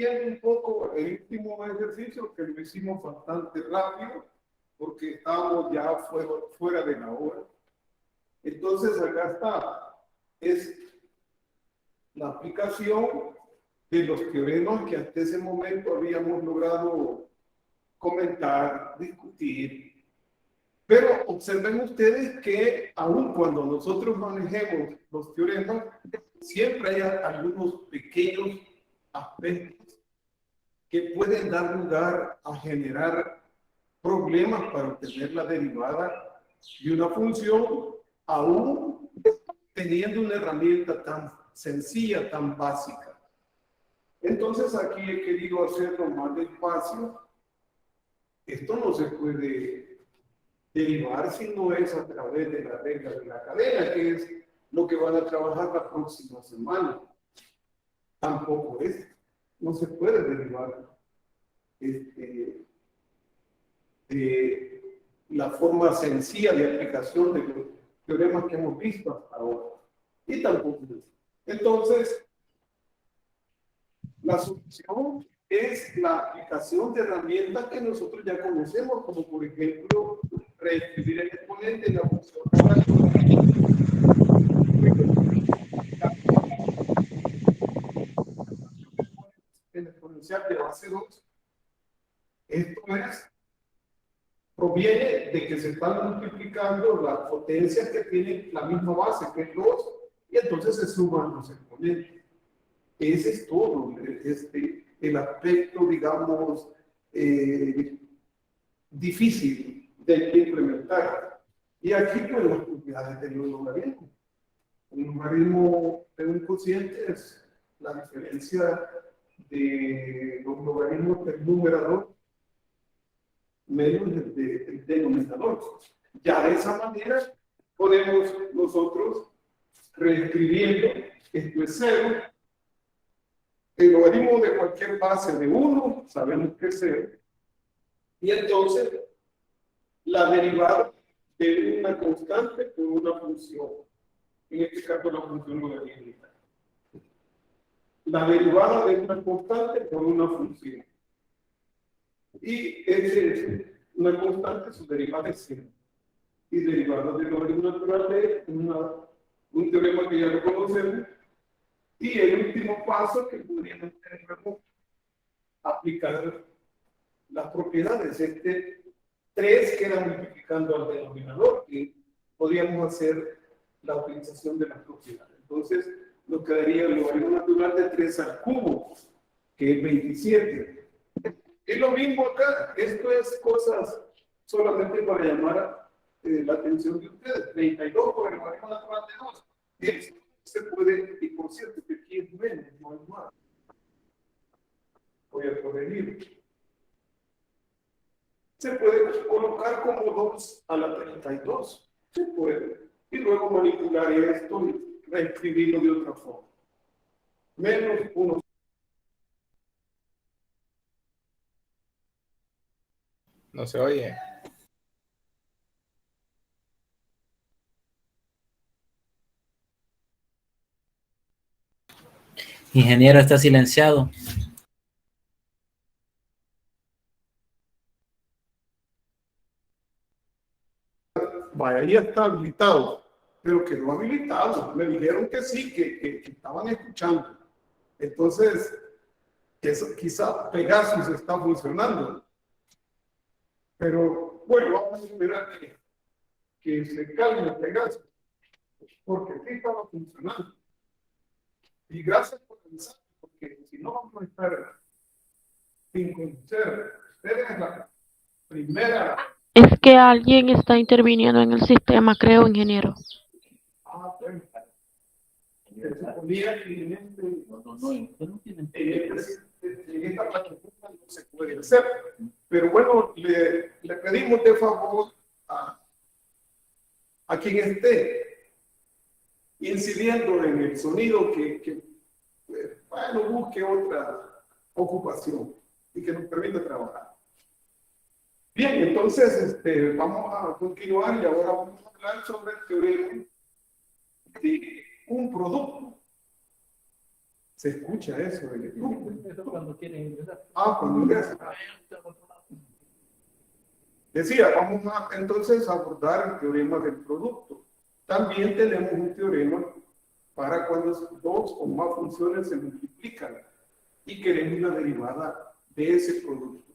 viendo un poco el último ejercicio que lo hicimos bastante rápido porque estábamos ya fuera de la hora. Entonces acá está, es la aplicación de los teoremas que hasta ese momento habíamos logrado comentar, discutir. Pero observen ustedes que aun cuando nosotros manejemos los teoremas, siempre hay algunos pequeños aspectos que pueden dar lugar a generar problemas para obtener la derivada de una función, aún teniendo una herramienta tan sencilla, tan básica. Entonces aquí he querido hacerlo más despacio. Esto no se puede derivar si no es a través de la regla de la cadena, que es lo que van a trabajar la próxima semana. Tampoco es, no se puede derivar de la forma sencilla de aplicación de los teoremas que hemos visto hasta ahora. Y tampoco es. Entonces, la solución es la aplicación de herramientas que nosotros ya conocemos, como por ejemplo, reescribir el exponente en la función el exponencial de base 2. Esto proviene de que se están multiplicando las potencias que tienen la misma base, que es 2, y entonces se suman los exponentes. Ese es todo el aspecto, digamos, difícil de implementar. Y aquí, pues, las propiedades del logaritmo. Un logaritmo de un cociente es la diferencia de los logaritmos del numerador menos el denominador. Ya de esa manera podemos nosotros reescribiendo, esto es 0, el logaritmo de cualquier base de 1, sabemos que es 0, y entonces la derivada de una constante por una función, en este caso la función logarítmica. La derivada de una constante por una función. Y una constante, su derivada es 0. Y derivada del logaritmo natural de un teorema que ya lo conocemos. Y el último paso que podríamos tener, aplicar las propiedades. 3 queda multiplicando al denominador y podríamos hacer la utilización de las propiedades. Entonces, nos quedaría el logaritmo natural de 3 al cubo, que es 27. Es lo mismo acá. Esto es cosas solamente para llamar la atención de ustedes. 32 por el logaritmo natural de 2. Esto se puede, y por cierto, que aquí es menos, no es más. Voy a corregir. Se puede colocar como 2 a la 32. Se puede. Y luego manipular esto y reescribirlo de otra forma. Menos 1. No se oye. Ingeniero, está silenciado. Vaya, ya está habilitado, pero quedó habilitado. Me dijeron que sí, que estaban escuchando. Entonces, quizá Pegasus está funcionando. Pero bueno, vamos a esperar que se calme Pegasus, porque sí estaba funcionando. Y gracias por avisar, porque si no vamos a estar sin conocer. Ustedes es la primera. Es que alguien está interviniendo en el sistema, creo, ingeniero. Bueno. Se suponía que en esta plataforma no se puede hacer. Pero bueno, le pedimos de favor a quien esté incidiendo en el sonido que bueno, busque otra ocupación y que nos permita trabajar. Bien, entonces vamos a continuar y ahora vamos a hablar sobre el teorema de un producto. Se escucha eso en el grupo. Eso cuando quieren ingresar. Cuando ingresa. Decía, vamos a entonces abordar el teorema del producto. También tenemos un teorema para cuando dos o más funciones se multiplican y queremos la derivada de ese producto.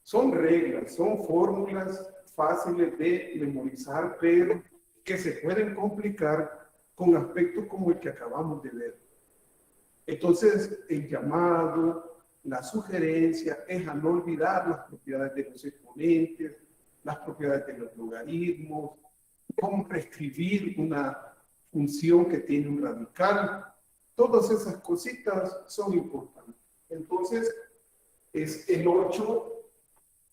Son reglas, son fórmulas fáciles de memorizar, pero que se pueden complicar con aspectos como el que acabamos de ver. Entonces, el llamado, la sugerencia es a no olvidar las propiedades de los exponentes, las propiedades de los logaritmos, cómo prescribir una función que tiene un radical. Todas esas cositas son importantes. Entonces, es el 8,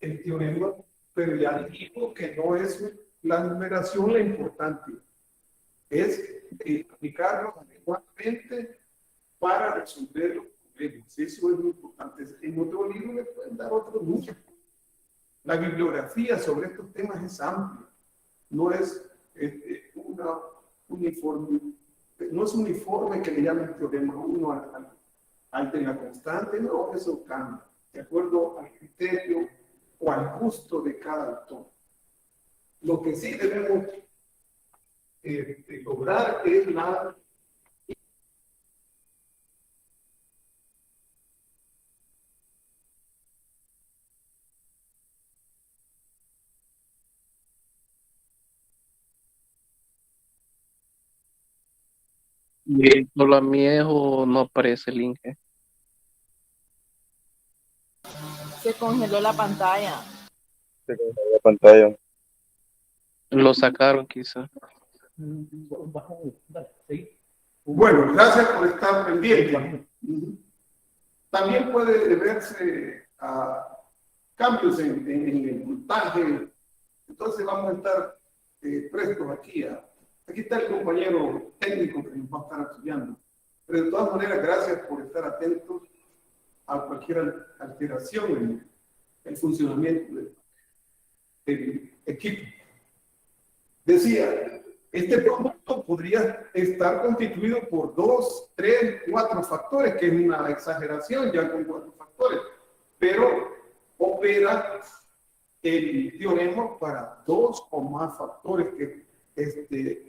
el teorema, pero ya digo que no es la numeración la importante, es aplicarlo adecuadamente para resolver los problemas. Eso es lo importante. En otro libro le pueden dar otro número. La bibliografía sobre estos temas es amplia. No es una uniforme, no es uniforme que le llamen teorema 1 al de la constante, no, eso cambia, de acuerdo al criterio o al gusto de cada autor. Lo que sí debemos lograr es la ¿Y solo a mí es o no aparece el link? Se congeló la pantalla. La pantalla. Lo sacaron quizá. Bueno, gracias por estar pendiente. También puede deberse a cambios en el voltaje. Entonces vamos a estar prestos aquí. Aquí está el compañero técnico que nos va a estar estudiando. Pero de todas maneras, gracias por estar atentos a cualquier alteración en el funcionamiento del equipo. Decía, este producto podría estar constituido por 2, 3, 4 factores, que es una exageración ya con 4 factores, pero opera el teorema para 2 o más factores que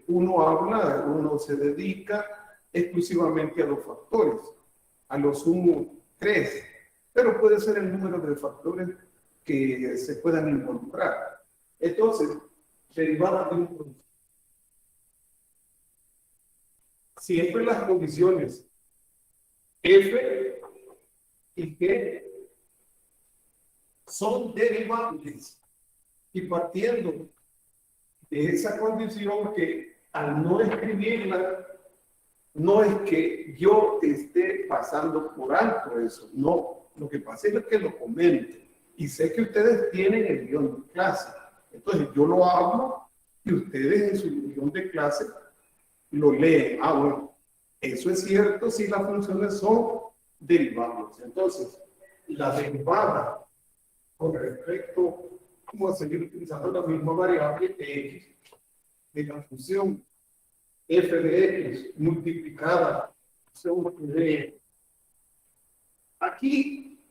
uno se dedica exclusivamente a los factores, a los 1, 3, pero puede ser el número de factores que se puedan involucrar. Entonces, derivada de un producto. Siempre las condiciones F y G son derivables. Y partiendo de esa condición que al no escribirla, no es que yo esté pasando por alto eso, no. Lo que pasa es que lo comento. Y sé que ustedes tienen el guión de clase. Entonces yo lo hablo y ustedes en su guión de clase lo leen. Bueno, eso es cierto si las funciones son derivables. Entonces, la derivada con respecto, vamos a seguir utilizando la misma variable x de la función f de x multiplicada por función de. Aquí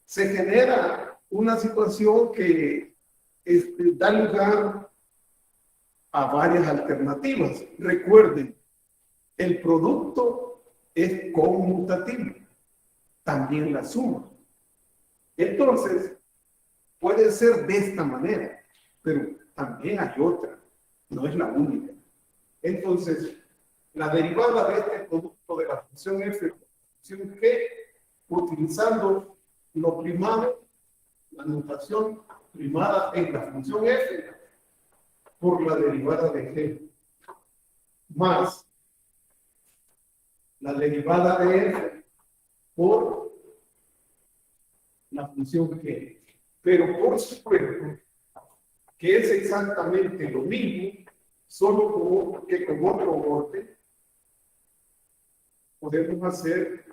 se genera una situación que da lugar a varias alternativas. Recuerden, el producto es conmutativo, también la suma. Entonces, puede ser de esta manera, pero también hay otra, no es la única. Entonces, la derivada de este producto de la función f, la función g, utilizando lo primado, la notación primada en la función f, por la derivada de g, más la derivada de f por la función g. Pero por supuesto que es exactamente lo mismo, solo que con otro orden podemos hacer,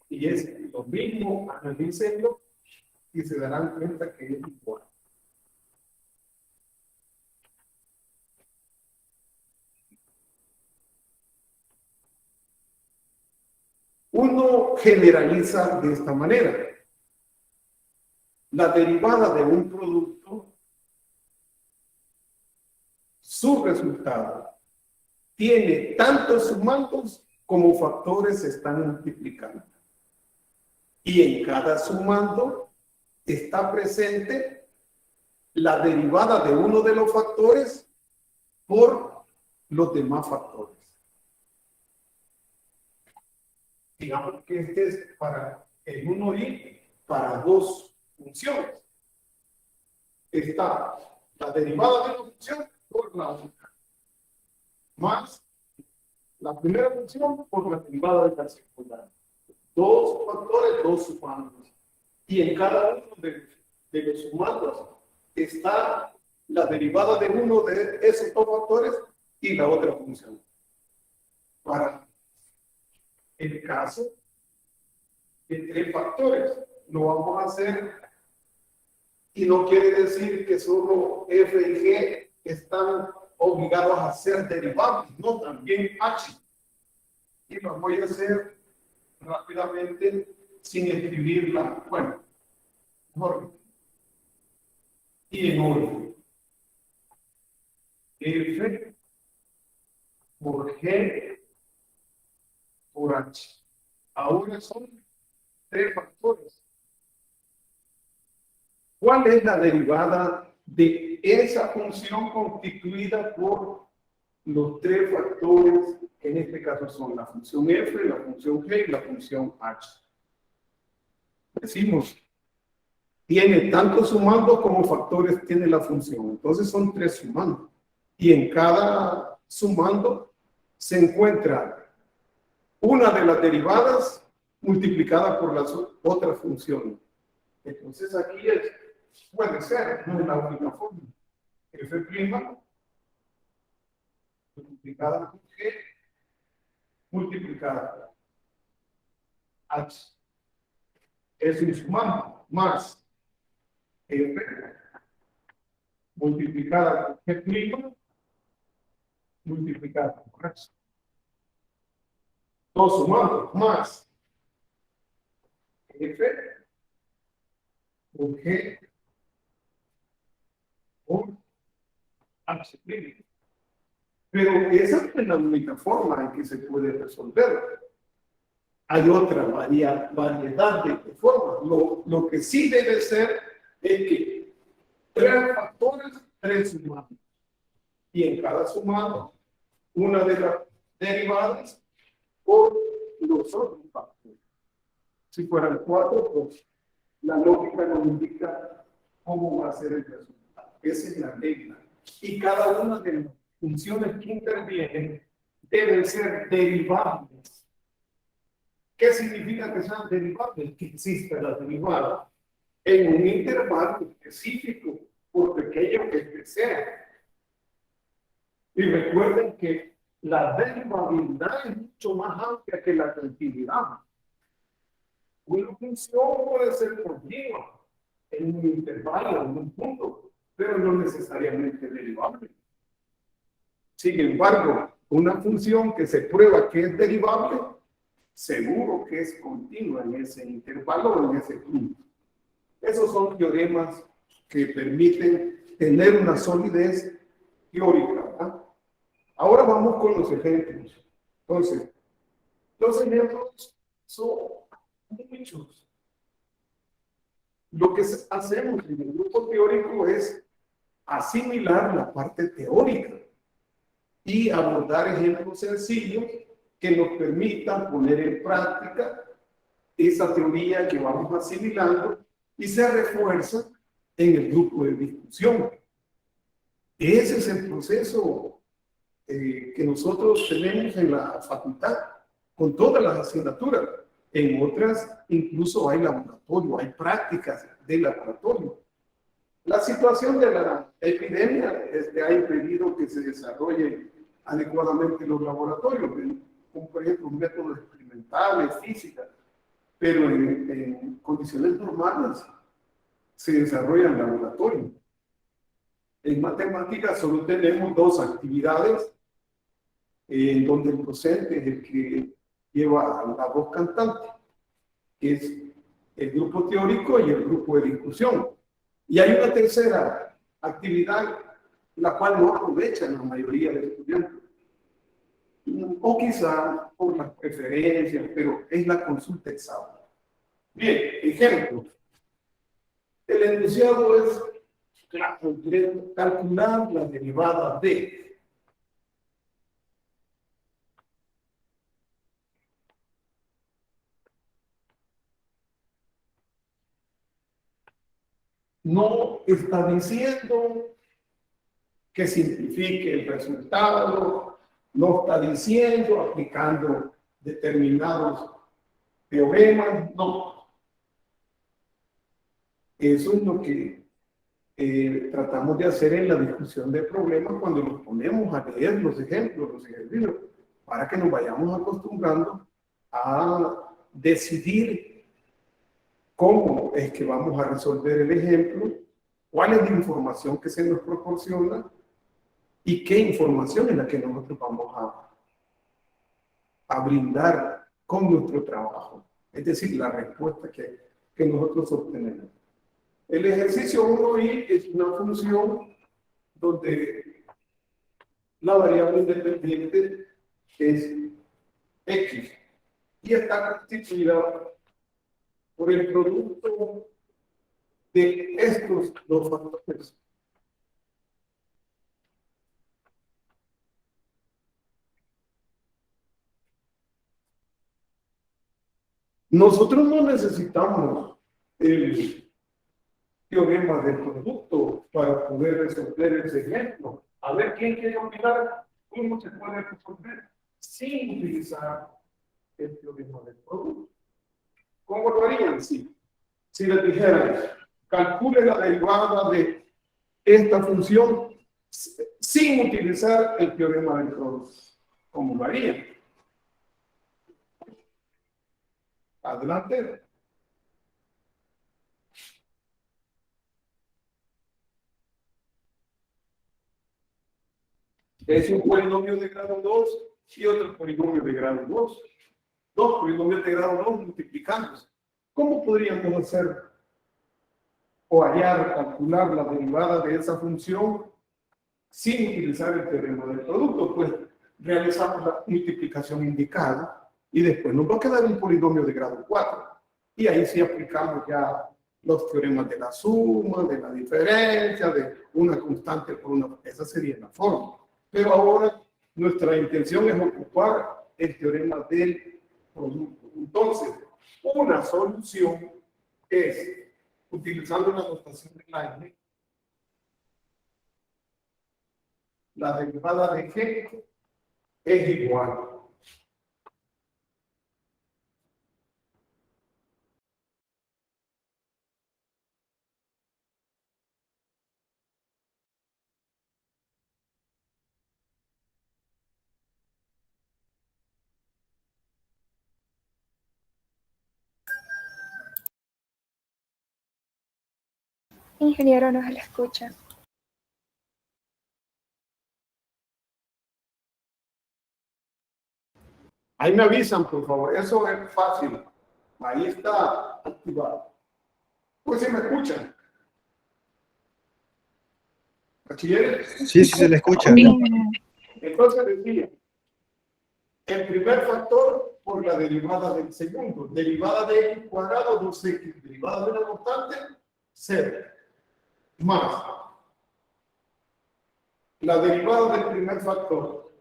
y es lo mismo, analícenlo y se darán cuenta que es igual. uno generaliza de esta manera. La derivada de un producto, su resultado, tiene tantos sumandos como factores se están multiplicando. Y en cada sumando está presente la derivada de uno de los factores por los demás factores. Digamos que este es para el 1i para dos funciones. Está la derivada de la función por la otra, más la primera función por la derivada de la secundaria. Dos factores, dos sumandos. Y en cada uno de los sumandos está la derivada de uno de esos dos factores y la otra función. Para el caso de tres factores, lo vamos a hacer y no quiere decir que solo f y g están obligados a ser derivables, no, también h. Y lo voy a hacer rápidamente sin escribirla, bueno, mejor. Y en orden. F por G por H. Ahora son tres factores. ¿Cuál es la derivada de esa función constituida por los tres factores, que en este caso son la función f, la función g y la función h? Decimos, tiene tanto sumando como factores tiene la función. Entonces son tres sumandos. Y en cada sumando se encuentra una de las derivadas multiplicada por las otras funciones. Entonces aquí puede ser, no es la única forma. F' multiplicada por G multiplicada por H. Es un sumando más F multiplicada por G' multiplicada por H. Dos sumandos más F por G por H'. Pero esa es la única forma en que se puede resolver. Hay otra variedad de formas. Lo que sí debe ser es que tres factores, tres sumados. Y en cada sumado, una de las derivadas por los otros factores. Si fueran cuatro, pues la lógica nos indica cómo va a ser el resultado. Esa es la regla. Y cada una de las funciones que intervienen deben ser derivables. ¿Qué significa que sean derivables? Que exista la derivada en un intervalo específico, por pequeño que este sea. Y recuerden que la derivabilidad es mucho más amplia que la continuidad. Una función puede ser continua en un intervalo, en un punto, pero no necesariamente derivable. Sin embargo, una función que se prueba que es derivable, seguro que es continua en ese intervalo o en ese punto. Esos son teoremas que permiten tener una solidez teórica, ¿verdad? Ahora vamos con los ejemplos. Entonces, los ejemplos son muchos. Lo que hacemos en el grupo teórico es asimilar la parte teórica y abordar ejemplos sencillos que nos permitan poner en práctica esa teoría que vamos asimilando y se refuerza en el grupo de discusión. Ese es el proceso que nosotros tenemos en la facultad, con todas las asignaturas. En otras, incluso hay laboratorio, hay prácticas de laboratorio. La situación de la epidemia ha impedido que se desarrollen adecuadamente los laboratorios, como por ejemplo métodos experimentales, física, pero en condiciones normales se desarrollan laboratorios. En matemáticas solo tenemos dos actividades en donde el docente es el que lleva a las dos cantantes, que es el grupo teórico y el grupo de discusión. Y hay una tercera actividad, la cual no aprovechan la mayoría de los estudiantes. O quizá por las preferencias, pero es la consulta examen. Bien, ejemplo. El enunciado es calcular la derivada de. No está diciendo que simplifique el resultado, no está diciendo aplicando determinados teoremas, no. Eso es lo que tratamos de hacer en la discusión de problemas cuando nos ponemos a leer los ejemplos, los ejercicios, para que nos vayamos acostumbrando a decidir cómo es que vamos a resolver el ejemplo, cuál es la información que se nos proporciona y qué información es la que nosotros vamos a brindar con nuestro trabajo. Es decir, la respuesta que nosotros obtenemos. El ejercicio 1i es una función donde la variable independiente es x y está constituida por el producto de estos dos factores. Nosotros no necesitamos el teorema del producto para poder resolver ese ejemplo. A ver, ¿quién quiere opinar cómo se puede resolver sin utilizar el teorema del producto? ¿Cómo lo harían? Sí. Si les dijeran, calcule la derivada de esta función sin utilizar el teorema del producto, ¿cómo lo harían? Adelante. Es un polinomio de grado 2 y otro polinomio de grado 2. Dos polinomios de grado 2 multiplicándose. ¿Cómo podríamos hacer o hallar, calcular la derivada de esa función sin utilizar el teorema del producto? Pues realizamos la multiplicación indicada y después nos va a quedar un polinomio de grado 4. Y ahí sí aplicamos ya los teoremas de la suma, de la diferencia, de una constante por una. Esa sería la forma. Pero ahora nuestra intención es ocupar el teorema del producto. Entonces, una solución es, utilizando la notación de Leibniz, la derivada de G es igual. Ingeniero, no se le escucha. Ahí me avisan, por favor. Eso es fácil. Ahí está activado. Pues si me escuchan. ¿Bachilleres? Sí, sí se le escucha. Entonces decía, el primer factor por la derivada del segundo. Derivada de x cuadrado 2x. Derivada de una constante, 0. Más la derivada del primer factor,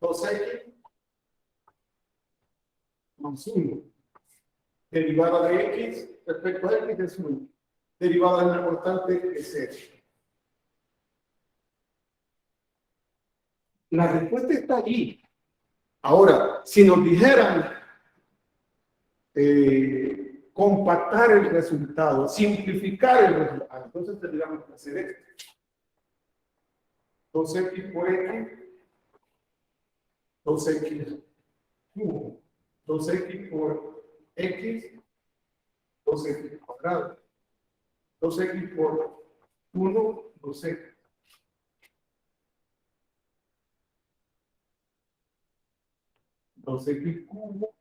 2x más 1. Derivada de x respecto a x es 1. Derivada de una constante es 0. La respuesta está allí. Ahora, si nos dijeran compactar el resultado, simplificar el resultado, entonces tendríamos que hacer esto. 2x por x, 2x cubo, 2x por x, 2x cuadrado, 2x por 1, 2x. 2x cubo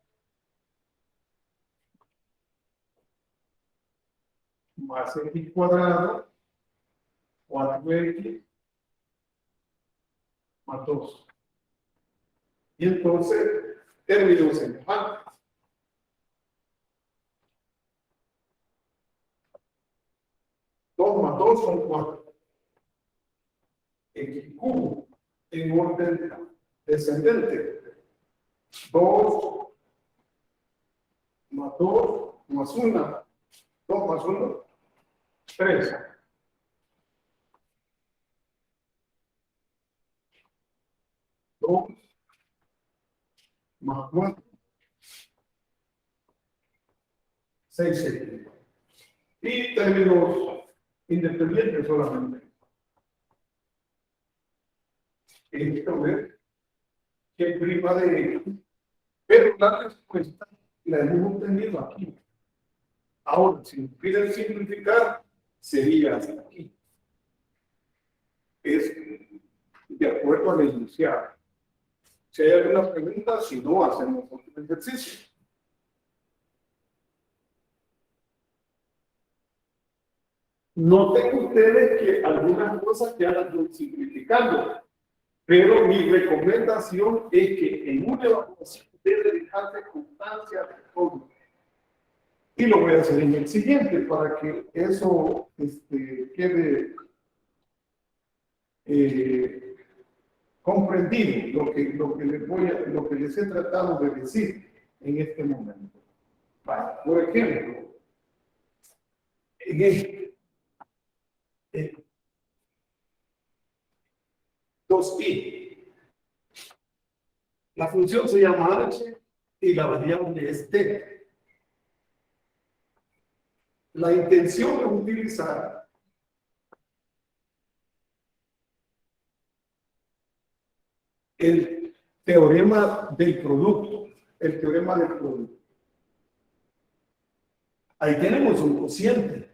más x cuadrado, 4x más 2. Y entonces, términos semejantes. Dos más 2 son 4. X cubo en orden descendente. 2 más 2 más 1. 2 más 1, 3. 2 más 4, 6x. Y términos independientes solamente. Esto es que prima de X, pero la respuesta la hemos obtenido aquí. Ahora, si nos piden simplificar, sería hasta aquí. Es de acuerdo al enunciado. Si hay alguna pregunta, si no, hacemos otro ejercicio. Noten ustedes que algunas cosas ya las estoy simplificando, pero mi recomendación es que en una evaluación debe dejarse constancia de todo. Y lo voy a hacer en el siguiente para que eso quede comprendido lo que les he tratado de decir en este momento. Vale, por ejemplo, en este 2i. La función se llama h y la variable es t. La intención es utilizar el teorema del producto. El teorema del producto. Ahí tenemos un cociente.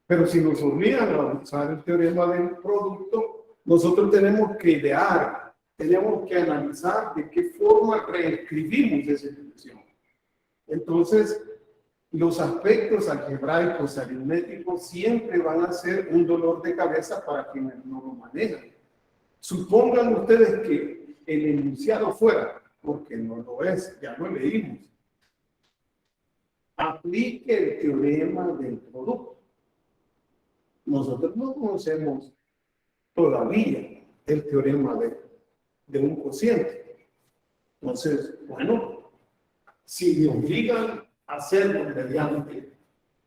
Pero si nos obligan a usar el teorema del producto, nosotros tenemos que idear, tenemos que analizar de qué forma reescribimos esa expresión. Entonces, los aspectos algebraicos, aritméticos, siempre van a ser un dolor de cabeza para quienes no lo manejan. Supongan ustedes que el enunciado fuera, porque no lo es, ya lo leímos. Aplique el teorema del producto. Nosotros no conocemos todavía el teorema de un cociente. Entonces, bueno, si me obligan a hacerlo mediante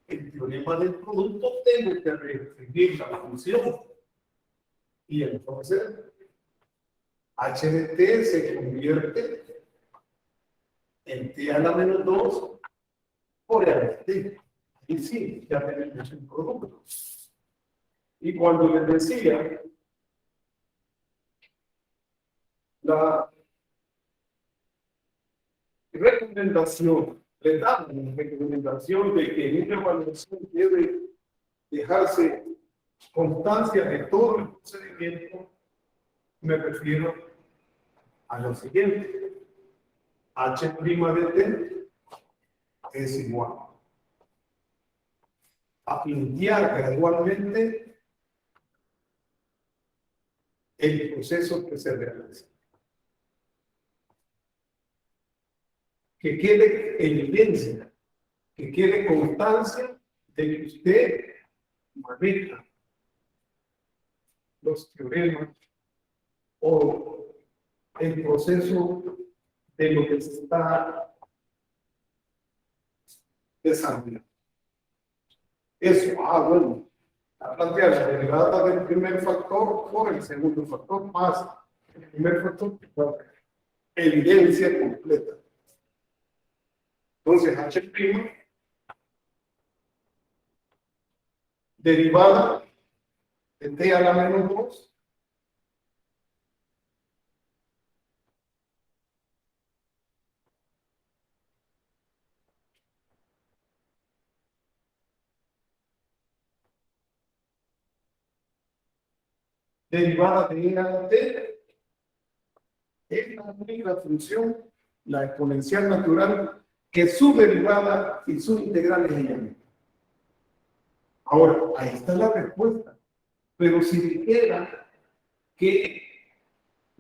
el teorema del producto, tengo que reescribir la función. Y entonces, h de t se convierte en t a la menos 2 por a de t. Y sí, ya tenemos un producto. Y cuando les decía, la recomendación, les damos una recomendación de que en una evaluación debe dejarse constancia de todo el procedimiento, me refiero a lo siguiente. H' de t es igual a plantear gradualmente el proceso que se realiza. Que quede evidencia, que quede constancia de que usted maneja los teoremas o el proceso de lo que se está desarrollando. Eso, bueno, a plantear la derivada del primer factor por el segundo factor más el primer factor, evidencia completa. Entonces, H' derivada de t a la menos 2 derivada de e a de t es la única función la exponencial natural, que su derivada y su integral es ella misma. Ahora, ahí está la respuesta. Pero si dijera que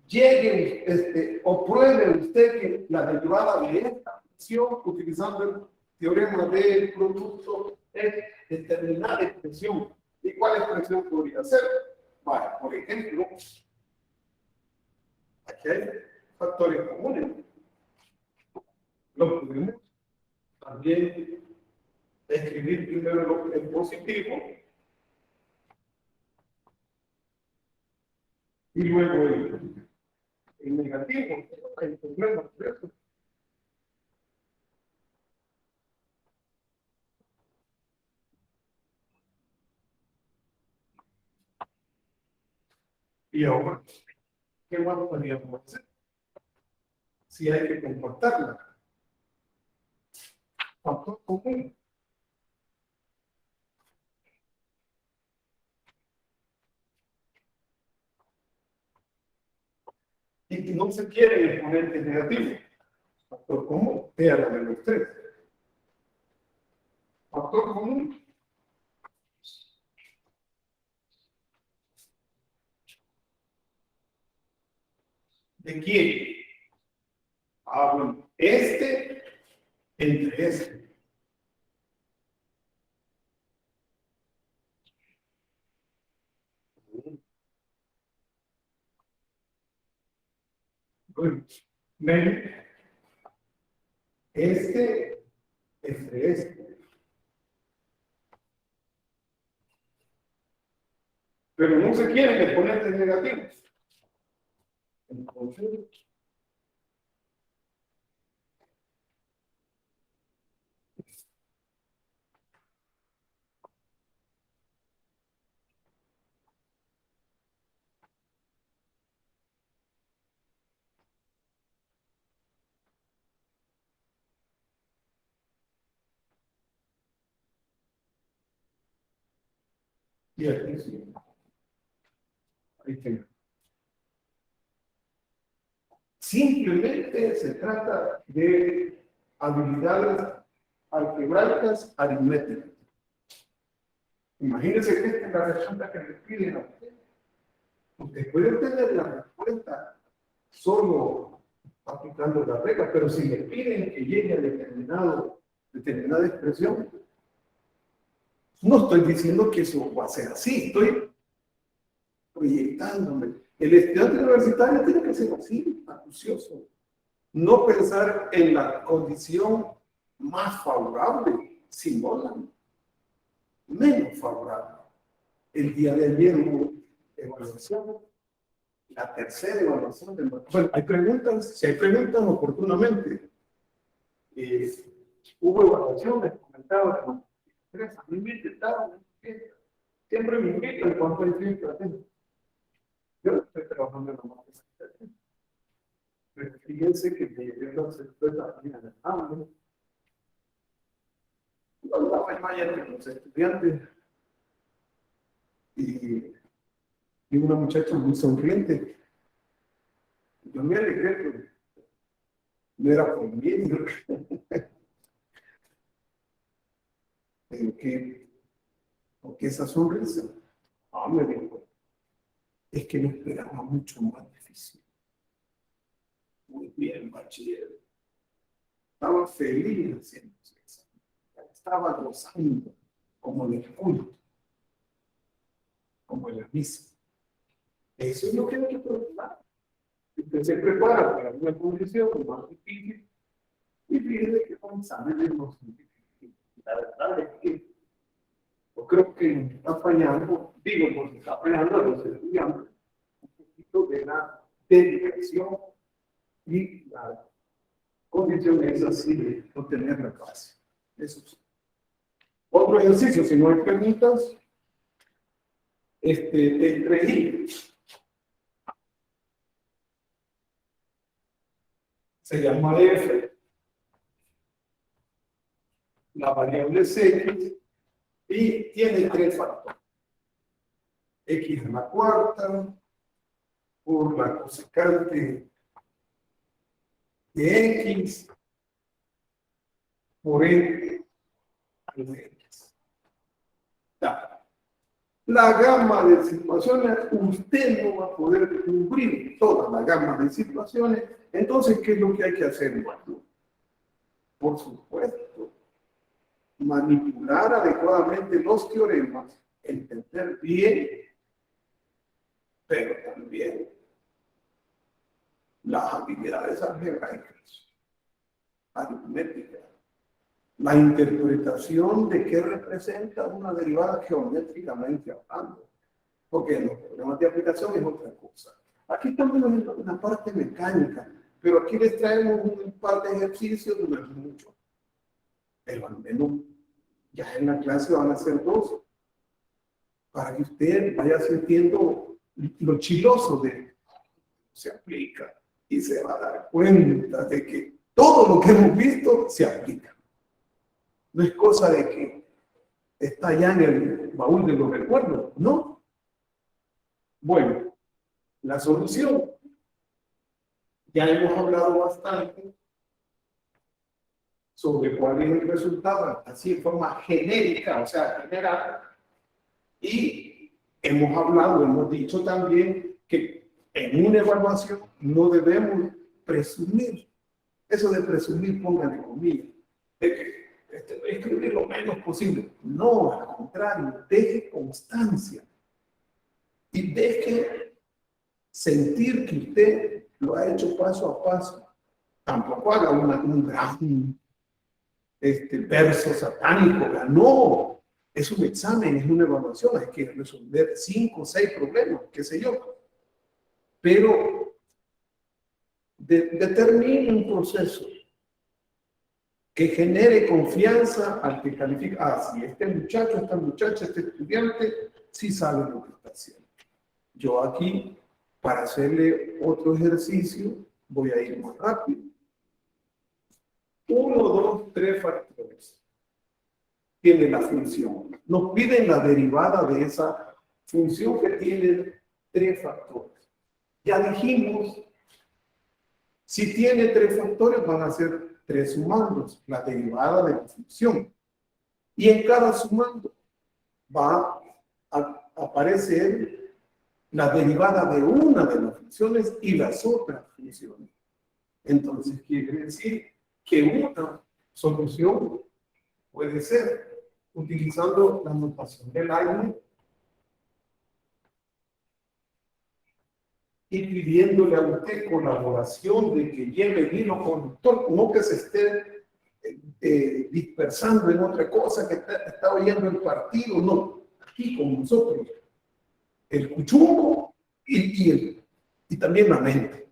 llegue o pruebe usted que la derivada de esta función, utilizando el teorema del producto, es determinada expresión. ¿Y cuál expresión podría ser? Vale, por ejemplo, aquí hay factores comunes. Lo podemos también escribir primero el positivo y luego el negativo. Hay problemas de eso. Y ahora, ¿qué más podríamos hacer? Si hay que comportarla. Factor común. Y que no se quieren exponentes negativos. Factor común, sea la menos 3. Factor común. ¿De quién? Ah, bueno, este entre este. Bueno, ven, este entre este. Pero no se quieren exponentes negativos. Entonces, y aquí sí. Ahí tengo. Simplemente se trata de habilidades algebraicas aritméticas. Imagínense que esta es la respuesta que le piden a usted. Usted puede obtener la respuesta solo aplicando la regla, pero si le piden que llegue a determinada expresión, no estoy diciendo que eso va a ser así, estoy proyectándome. El estudiante universitario tiene que ser así, acucioso. No pensar en la condición más favorable, sino la menos favorable. El día de ayer hubo evaluación, la tercera evaluación de... Bueno, hay preguntas, si hay preguntas oportunamente. Hubo evaluación, les comentaba, a mí me intentaron, siempre me invitan cuando hay tiempo. Yo estoy trabajando en la matemática. Pero fíjense que me llevé las escuelas también en el hambre. Yo hablaba en maya con los estudiantes y una muchacha muy sonriente. Yo me alegré, pero no era por mí. Porque esa sonrisa, me dijo, es que me esperaba mucho más difícil. Muy bien, bachiller. Estaba feliz haciendo eso. Estaba gozando como en el culto, como en la misa. Eso es lo que hay que preparar. Usted se prepara para una condición más difícil y fíjese que con exámenes no son difíciles. La verdad es que yo creo que está fallando, porque está fallando a los estudiantes un poquito de la dedicación y la condición es así de no tener la clase. Eso sí. Otro ejercicio, si no hay preguntas, entre I se llama F, la variable es X y tiene 3 factores. X a la cuarta por la cosecante de X por N de X. La gama de situaciones, usted no va a poder cubrir toda la gama de situaciones. Entonces, ¿qué es lo que hay que hacer? Bueno, por supuesto, manipular adecuadamente los teoremas, entender bien, pero también las habilidades algebraicas, aritméticas, la interpretación de qué representa una derivada geométricamente hablando, porque en los problemas de aplicación es otra cosa. Aquí estamos en la parte mecánica, pero aquí les traemos un par de ejercicios, no es mucho, pero al menos ya en la clase van a ser 2, para que usted vaya sintiendo lo chiloso de se aplica y se va a dar cuenta de que todo lo que hemos visto se aplica. No es cosa de que está ya en el baúl de los recuerdos, no. Bueno, la solución. Ya hemos hablado bastante sobre cuál es el resultado, así en forma genérica, o sea, general. Y hemos dicho también que en una evaluación no debemos presumir. Eso de presumir, pónganle comillas, de que escribir lo menos posible. No, al contrario, deje constancia y deje sentir que usted lo ha hecho paso a paso. Tampoco haga un gran verso satánico. No, es un examen, es una evaluación, hay que resolver 5 o 6 problemas, qué sé yo. Pero determine un proceso que genere confianza al que califica. Si este muchacho, esta muchacha, este estudiante, sí sabe lo que está haciendo. Yo aquí, para hacerle otro ejercicio, voy a ir más rápido. 1, 2, 3 factores. Tiene la función. Nos piden la derivada de esa función que tiene 3 factores. Ya dijimos, si tiene 3 factores, van a ser 3 sumandos, la derivada de la función. Y en cada sumando va a aparecer la derivada de una de las funciones y las otras funciones. Entonces, quiere decir que una solución puede ser, utilizando la notación del aire y pidiéndole a usted colaboración de que lleve el hilo conductor, no que se esté dispersando en otra cosa, que está oyendo el partido, no, aquí con nosotros, el cuchumbo y también la mente.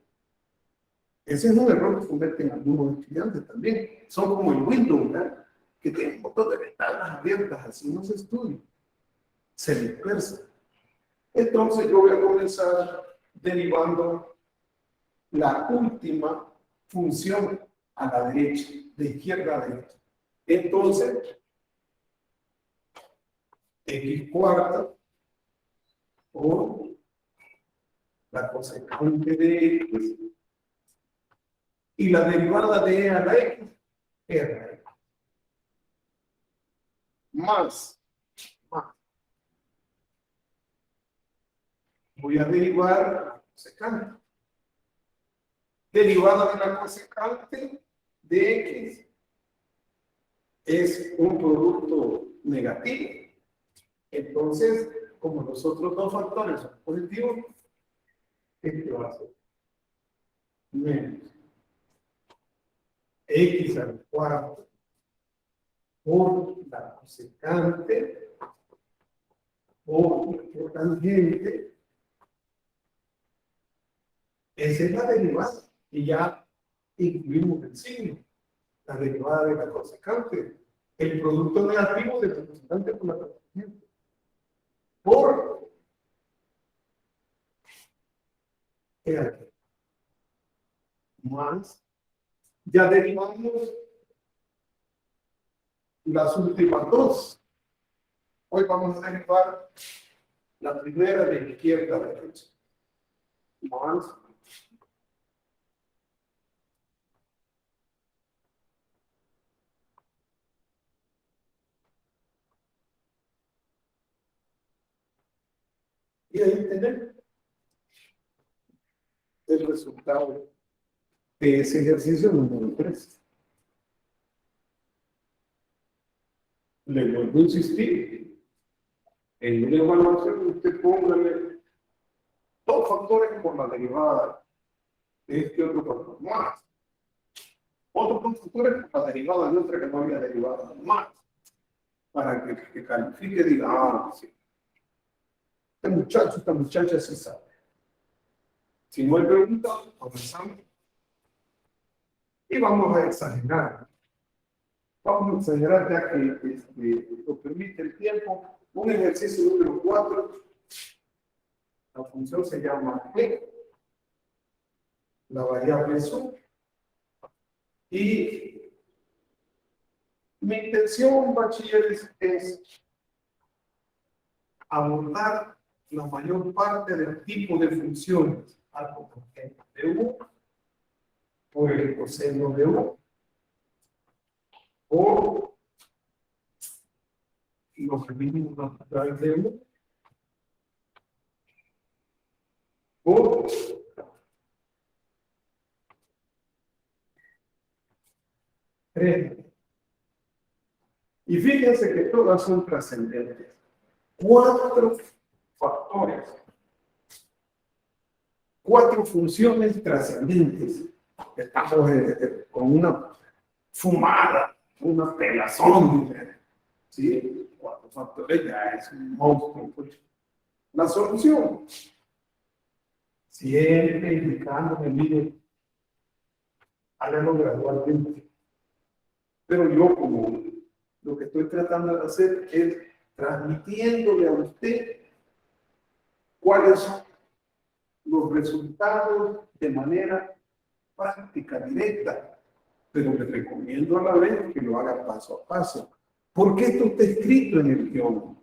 Ese es un error que cometen algunos estudiantes también. Son como el Windows, ¿verdad? Que tienen un montón de ventanas abiertas, así no se estudia. Se dispersa. Entonces yo voy a comenzar derivando la última función a la derecha, de izquierda a derecha. Entonces, x cuarta por la cosecante de x y la derivada de e a la x es la x. Más. Voy a derivar la cosecante. Derivada de la cosecante de x es un producto negativo. Entonces, como los otros 2 factores son positivos, este va a ser menos x al cuarto por la cosecante por la tangente. Esa es la derivada y ya incluimos el signo, la derivada de la cosecante, el producto negativo de la cosecante por la tangente, por el más, ya derivamos las últimas 2. Hoy vamos a derivar la primera de izquierda a derecha, más Y ahí tenemos el resultado de ese ejercicio número 3. Le vuelvo a insistir. En una evaluación usted póngale 2 factores por la derivada de este otro factor más. Otros 2 factores por la derivada de otra que no había derivada más. Para que califique y diga, ah, sí. Este muchacho, esta muchacha sí sabe. Si no hay preguntas, comenzamos. Y vamos a exagerar. Vamos a exagerar ya que lo permite el tiempo. Un ejercicio número 4. La función se llama G. La variable es U. Y mi intención, bachilleres, es abordar la mayor parte del tipo de funciones al cotangente de U por el coseno de U o los mínimos naturales de U o y fíjense que todas son trascendentes. 4 factores, 4 funciones trascendentes. Estamos con una fumada, una pelazón. ¿Sí? 4 factores ya es un monstruo. Pues. La solución, siempre indicándome, mire, háganlo gradualmente. Pero yo, como lo que estoy tratando de hacer es transmitiéndole a usted cuáles son los resultados de manera práctica, directa, pero le recomiendo a la vez que lo haga paso a paso, porque esto está escrito en el guión.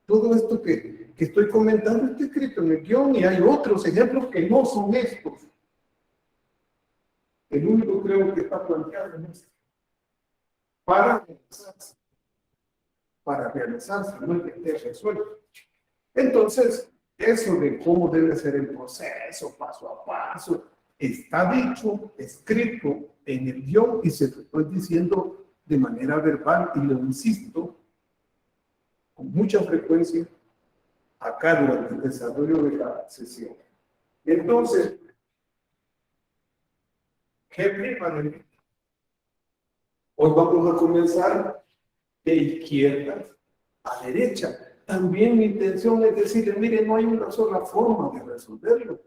Todo esto que estoy comentando está escrito en el guión y hay otros ejemplos que no son estos. El único creo que está planteado en este. Para realizarse, no es que esté resuelto. Entonces, eso de cómo debe ser el proceso, paso a paso, está dicho, escrito en el guión y se lo estoy diciendo de manera verbal y lo insisto con mucha frecuencia acá durante el desarrollo de la sesión. Entonces, ¿qué prima? Hoy vamos a comenzar de izquierda a derecha. También mi intención es decirle, mire, no hay una sola forma de resolverlo.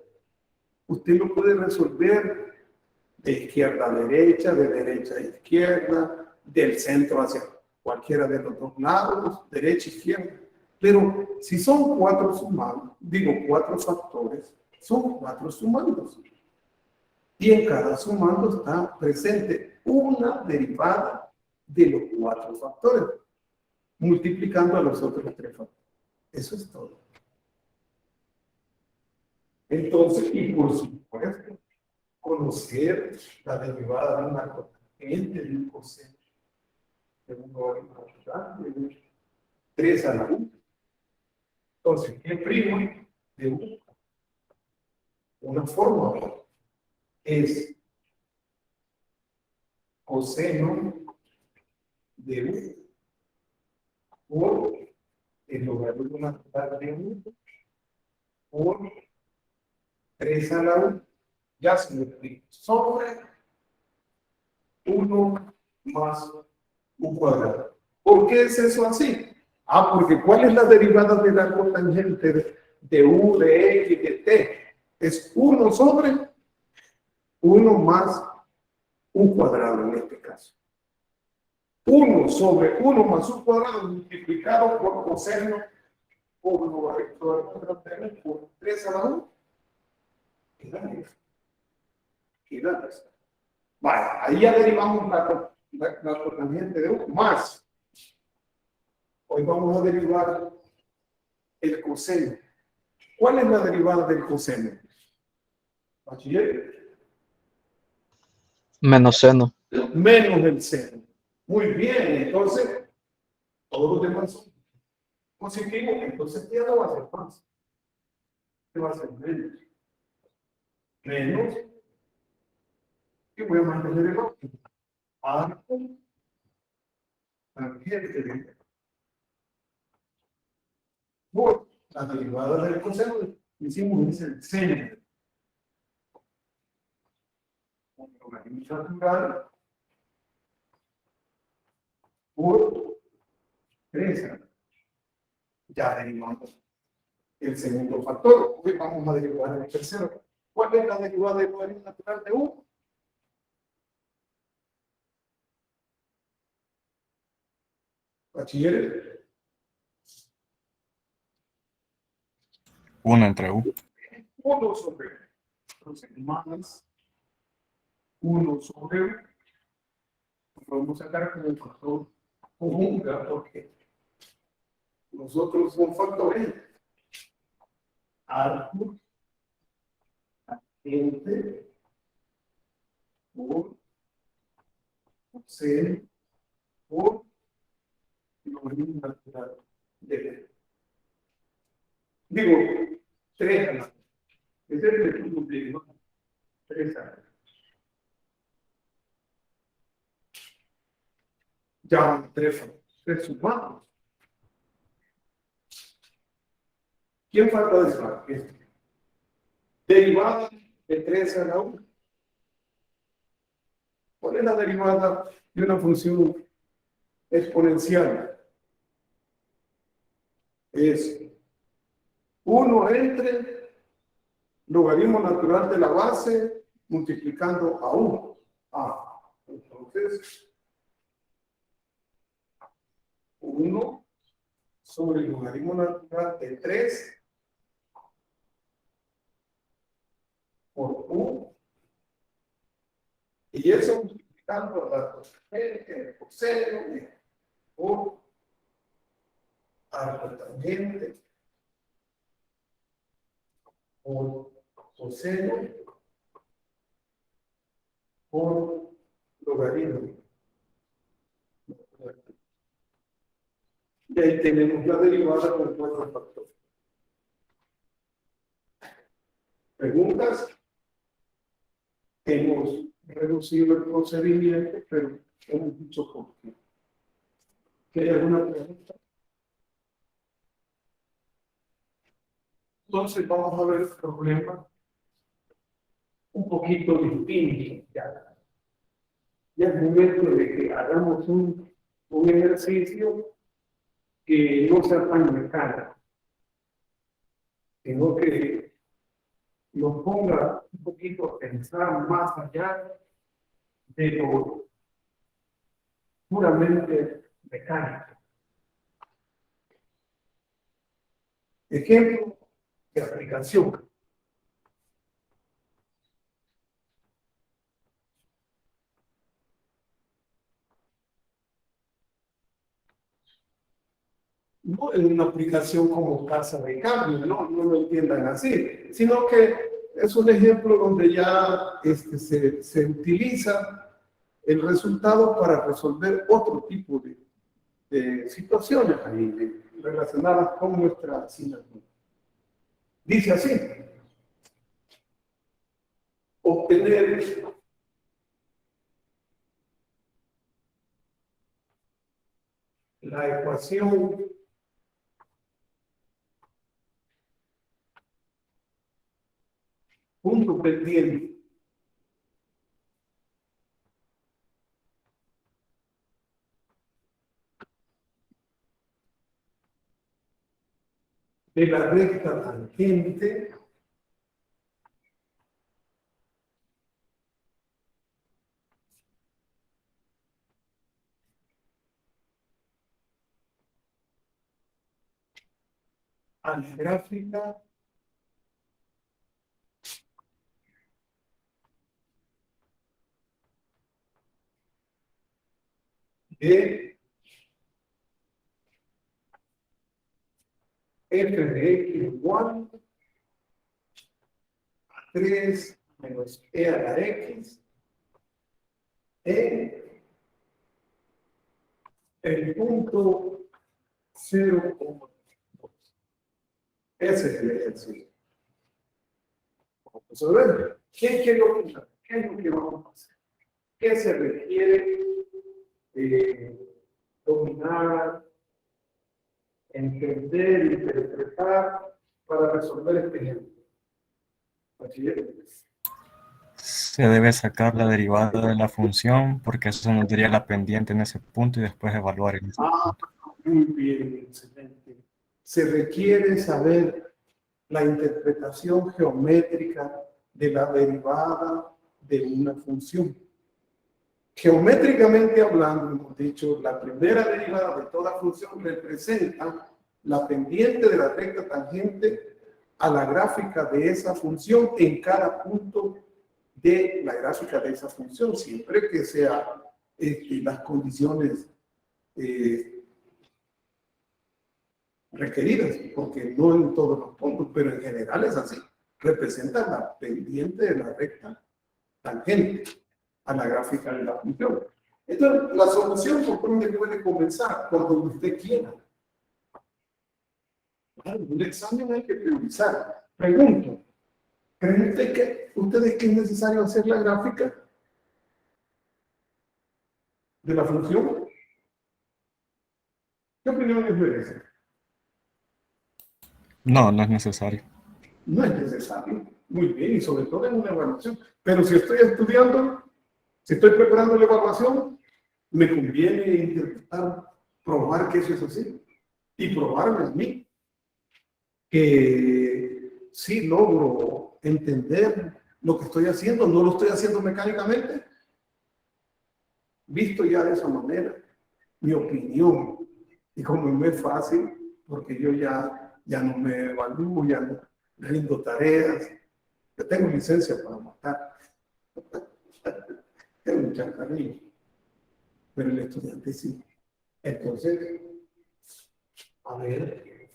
Usted lo puede resolver de izquierda a derecha, de derecha a izquierda, del centro hacia cualquiera de los 2 lados, derecha, izquierda. Pero si son 4 sumados, digo 4 factores, son 4 sumandos. Y en cada sumando está presente una derivada de los 4 factores, multiplicando a los otros 3 factores. Eso es todo. Entonces, y por supuesto, conocer la derivada de una cotangente, de un coseno, de un natural, de 3 a la 1. Entonces, ¿qué primo de 1? Una forma es coseno de 1 por el logaritmo natural de 1 por 3 a la 1. Ya se lo explico. Sobre 1 más un cuadrado. ¿Por qué es eso así? Ah, porque ¿cuál es la derivada de la cotangente de U, de X, de T? Es 1 sobre 1 más un cuadrado en este caso. 1 sobre 1 más un cuadrado multiplicado por coseno por logaritmo por 3 a la 1. Queda eso. Vale, ahí ya derivamos la cotangente de 1 más. Hoy vamos a derivar el coseno. ¿Cuál es la derivada del coseno? Bachiller. Menos seno. Menos el seno. Muy bien, entonces, todos los demás son positivos, entonces ya no va a ser más. ¿qué va a ser menos? Menos. Y voy a mantener el otro. Arco. Tangente. Por la derivada del coseno, hicimos es el seno. Un logaritmo natural por 3. Ya derivamos el segundo factor. Hoy vamos a derivar el tercero. ¿Cuál es la derivada del logaritmo natural de 1? Bachilleres. 1 entre U. 1 sobre. Entonces, más 1 sobre U. Podemos sacar como un factor común, ¿verdad? Porque nosotros son factores. Arco, tangente, por coseno, por logaritmo natural de B. Digo, 3. Ese es el estudio de 3. Ya 3 sumamos. ¿Quién falta de sumar? Derivada de 3 a la 1. ¿Cuál es la derivada de una función exponencial? Es 1 entre logaritmo natural de la base multiplicando a 1. Entonces, 1 sobre el logaritmo natural de 3 por U. Y eso multiplicando a la coseno, coseno, por arco tangente, por coseno, por logaritmo. Y ahí tenemos la derivada con 4 factores. ¿Preguntas? Hemos reducido el procedimiento, pero hemos dicho por qué. ¿Hay alguna pregunta? Entonces vamos a ver el problema un poquito distinto. Ya es momento de que hagamos un ejercicio que no sea tan mecánico, sino que nos ponga un poquito a pensar más allá de lo puramente mecánico. Ejemplo de aplicación. No es una aplicación como casa de cambio, no lo entiendan así, sino que es un ejemplo donde ya se utiliza el resultado para resolver otro tipo de situaciones ahí, relacionadas con nuestra asignatura. Dice así: obtener la ecuación punto pendiente de la recta tangente algráfica de f de x igual a 3 menos e a la x en el punto 0,2. Ese es el ejercicio. Vamos a ver, ¿qué es lo que vamos a hacer? ¿Qué se requiere dominar, entender, interpretar para resolver este ejemplo? Bachiller. Se debe sacar la derivada de la función porque eso nos daría la pendiente en ese punto y después evaluar en ese punto. Muy bien, excelente. Se requiere saber la interpretación geométrica de la derivada de una función. Geométricamente hablando, hemos dicho, la primera derivada de toda función representa la pendiente de la recta tangente a la gráfica de esa función en cada punto de la gráfica de esa función, siempre que sean las condiciones requeridas, porque no en todos los puntos, pero en general es así. Representa la pendiente de la recta tangente a la gráfica de la función. Entonces, la solución por donde puede comenzar, por donde usted quiera. Claro, un examen hay que priorizar. Pregunto, ¿creen ustedes que es necesario hacer la gráfica de la función? ¿Qué opinión les merece? No, no es necesario. No es necesario. Muy bien, y sobre todo en una evaluación. Pero si estoy estudiando, si estoy preparando la evaluación, me conviene interpretar, probar que eso es así. Y probarme a mí que sí logro entender lo que estoy haciendo, no lo estoy haciendo mecánicamente. Visto ya de esa manera, mi opinión, y como no es fácil, porque yo ya no me evalúo, ya no rindo tareas, yo tengo licencia para matar, tengo un chacarrillo, pero el estudiante sí. Entonces, a ver,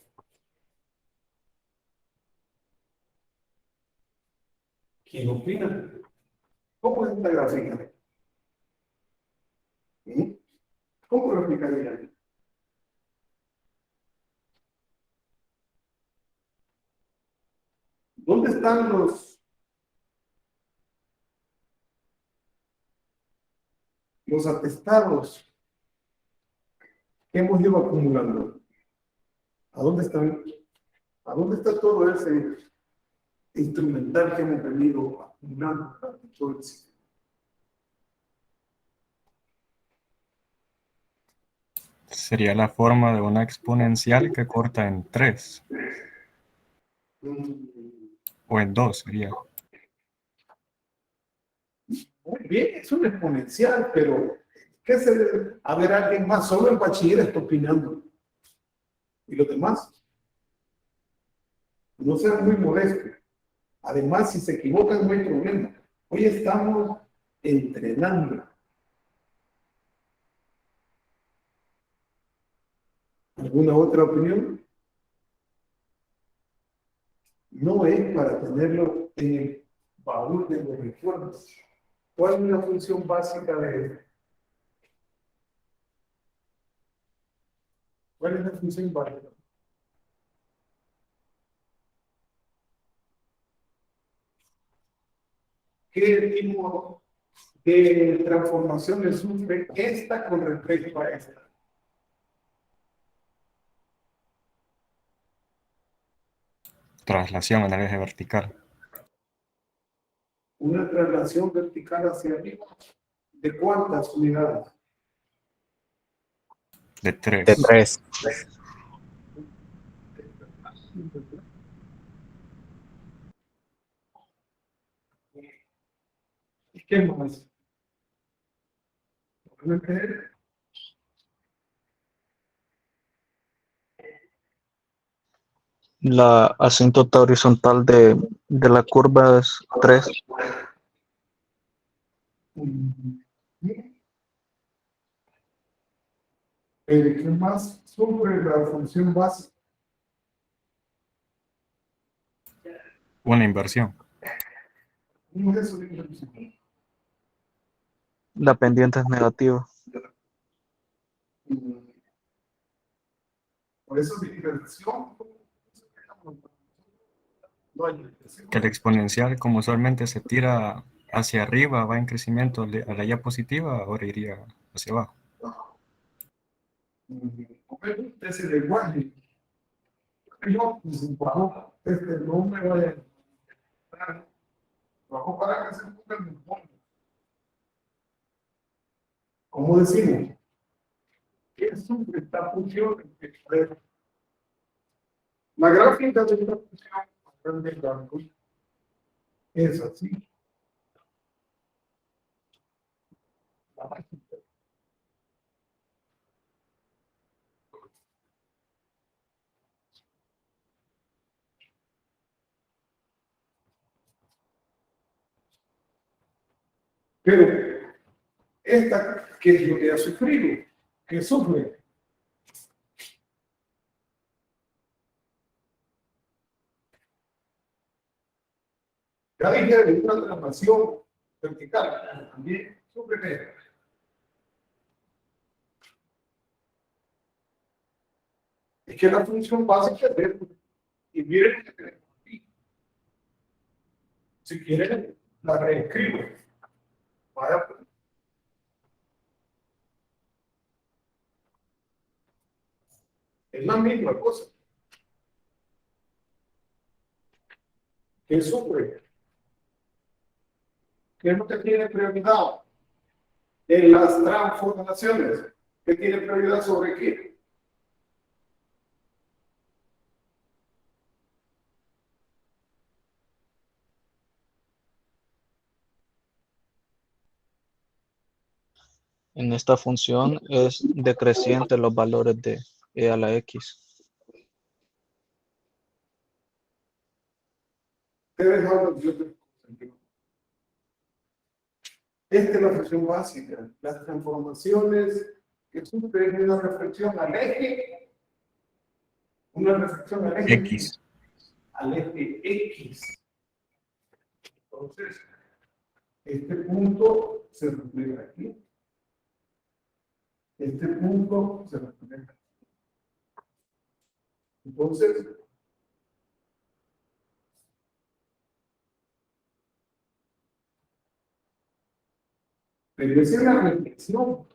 ¿quién opina? ¿Cómo es esta gráfica? ¿Mm? ¿Cómo lo explicaría? ¿Dónde están los atestados que hemos ido acumulando? ¿A dónde están? ¿A dónde está todo ese instrumental que hemos venido acumulando durante todo el ciclo? Sería la forma de una exponencial que corta en 3 o en 2 sería. Muy bien, es un exponencial, pero ¿qué se debe? A ver, alguien más, solo el bachiller está opinando. ¿Y los demás? No sean muy molestos. Además, si se equivocan, no hay problema. Hoy estamos entrenando. ¿Alguna otra opinión? No es para tenerlo en el baúl de los recuerdos. ¿Cuál es la función básica de... ¿Cuál es la función básica? ¿Qué tipo de transformaciones sufre esta con respecto a esta? Traslación en el eje vertical. Una traslación vertical hacia arriba. ¿De cuántas unidades? De 3. De 3. ¿Y qué más? ¿Pueden creer? La asíntota horizontal de la curva es 3. ¿Qué más sobre la función básica? Una inversión. ¿Cómo es eso de inversión? La pendiente es negativa. Por eso de inversión. No hay expresión. Que el exponencial, como usualmente se tira hacia arriba, va en crecimiento a la ya positiva, ahora iría hacia abajo. No me gusta ese lenguaje. Yo, pues, bajo, no me vaya a bajo para que se ponga el montón. ¿Cómo decimos? ¿Qué sufre esta función? La gráfica de esta función de cálculo es así. Pero esta, ¿qué es lo que ha sufrido? ¿Qué sufre? Ya dije de una transformación vertical, también sufre esto. Es que la función básica es esto. Y miren lo que tenemos aquí. Si quieren, la reescribo. Vaya, pues. Es la misma cosa. ¿Qué sufre? ¿Qué es lo que tiene prioridad en las transformaciones? ¿Qué tiene prioridad sobre qué? En esta función es decreciente los valores de e a la x. Ustedes hablan de otras cosas. Esta es la función básica. Las transformaciones que sufren una reflexión al eje. Una reflexión al eje X. Al eje X. Entonces, este punto se refleja aquí. Este punto se refleja aquí. Entonces, pero esa es la reflexión.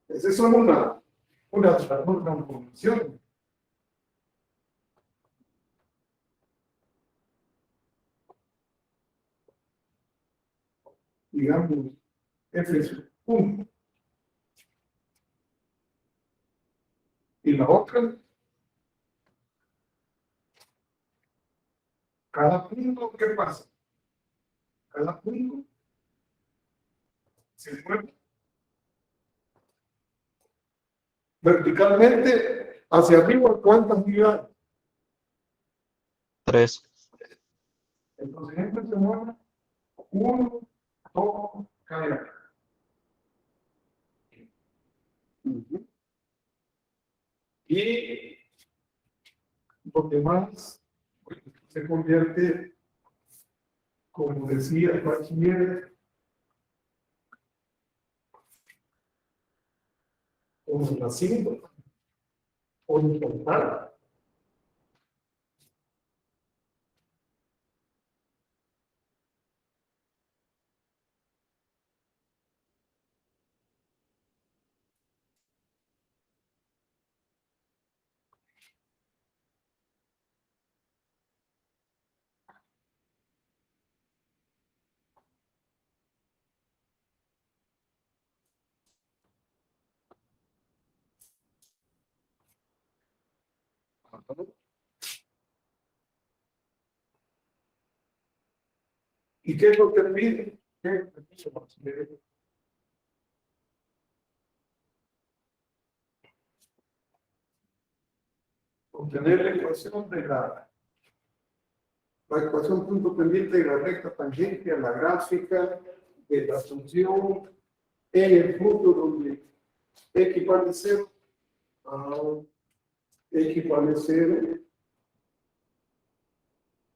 Esa es solo una transformación. Digamos, F es 1. Y la otra, cada punto, ¿qué pasa? Cada punto se mueve verticalmente hacia arriba. ¿Cuántas unidades? 3. Entonces, este se mueve 1, 2, cada. Y lo demás se convierte, como decía el bachiller, como la cinta horizontal. ¿Y qué es lo que pide? ¿Qué es lo que pide el bachiller? Obtener la ecuación de la ecuación punto pendiente de la recta tangente a la gráfica de la función en el punto donde x vale 0, x vale 0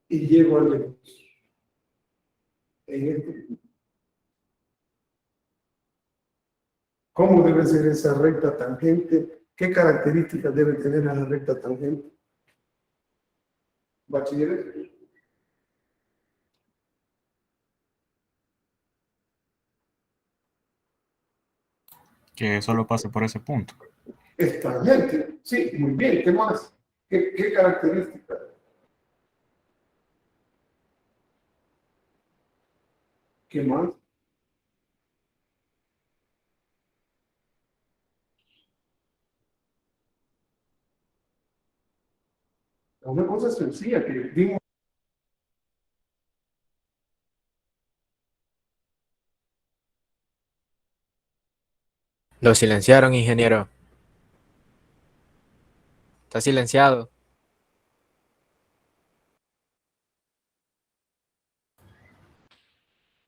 y llego al lejos. En este punto. ¿Cómo debe ser esa recta tangente? ¿Qué características debe tener la recta tangente? Bachilleres. Que solo pase por ese punto. Es tangente. Sí, muy bien. ¿Qué más? ¿Qué características? ¿Qué más? Una cosa sencilla que vimos. Lo silenciaron, ingeniero. Está silenciado.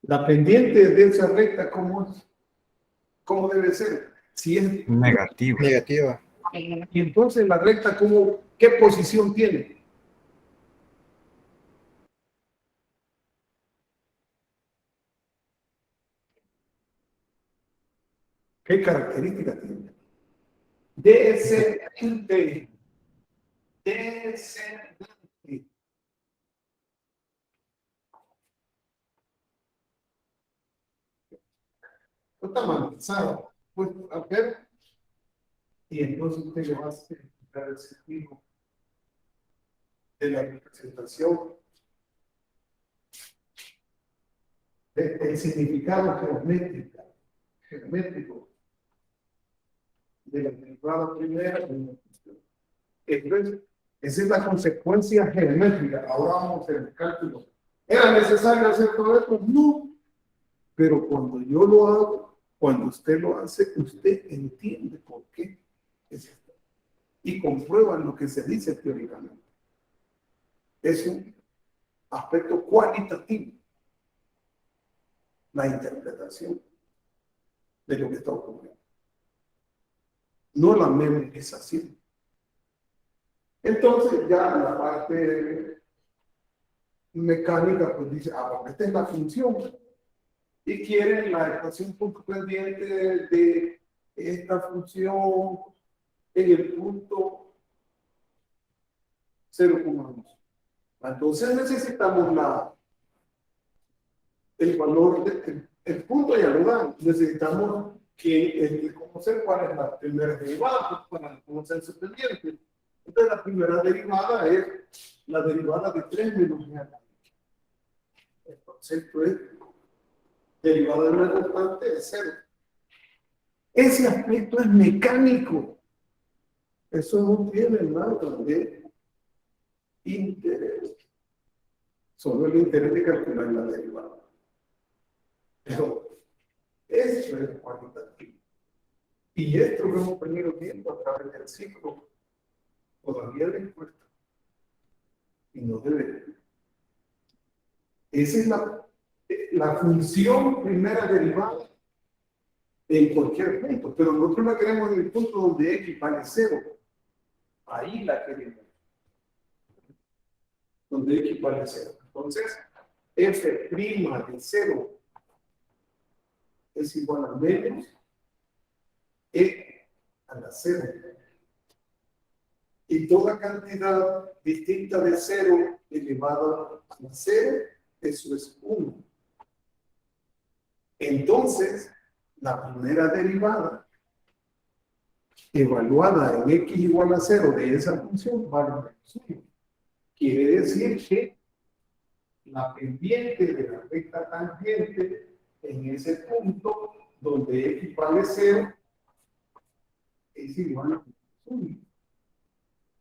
La pendiente de esa recta, ¿cómo es? ¿Cómo debe ser? Si es Negativo. Negativa. y entonces la recta, ¿qué posición tiene? ¿Qué características tiene? Descendente. Descendente. No está magnetizado. Pues, a ver. Y entonces usted le va a explicar el sentido de la representación, el significado geométrico de la derivada primera de la función. Entonces, esa es la consecuencia geométrica. Ahora vamos a hacer el cálculo. ¿Era necesario hacer todo esto? No. Pero cuando yo lo hago, cuando usted lo hace, usted entiende por qué es esto. Y comprueba lo que se dice teóricamente. Es un aspecto cualitativo, la interpretación de lo que está ocurriendo. No la memorización. Entonces ya la parte mecánica pues dice, bueno, esta es la función y quieren la ecuación punto pendiente de esta función en el punto 0,2. Entonces necesitamos el valor, el punto ya lo dan, necesitamos conocer cuál es la primera derivada para conocer su pendiente. Entonces la primera derivada es la derivada de 3 menos g. El concepto es derivada de una constante de 0. Ese aspecto es mecánico. Eso no tiene nada de interés. Solo el interés de calcular la derivada. Pero eso es cuantitativo. Y esto lo hemos venido viendo a través del ciclo. Todavía le cuesta. Y no debe. Esa es la función primera derivada en cualquier punto. Pero nosotros la queremos en el punto donde x vale 0. Ahí la queremos. Donde x vale 0. Entonces, f' de 0 es igual a menos e a la 0. Y toda cantidad distinta de 0 elevada a la 0, eso es 1. Entonces, la primera derivada evaluada en x igual a 0 de esa función vale menos 1. Quiere decir que la pendiente de la recta tangente en ese punto donde x vale 0 es igual a 1.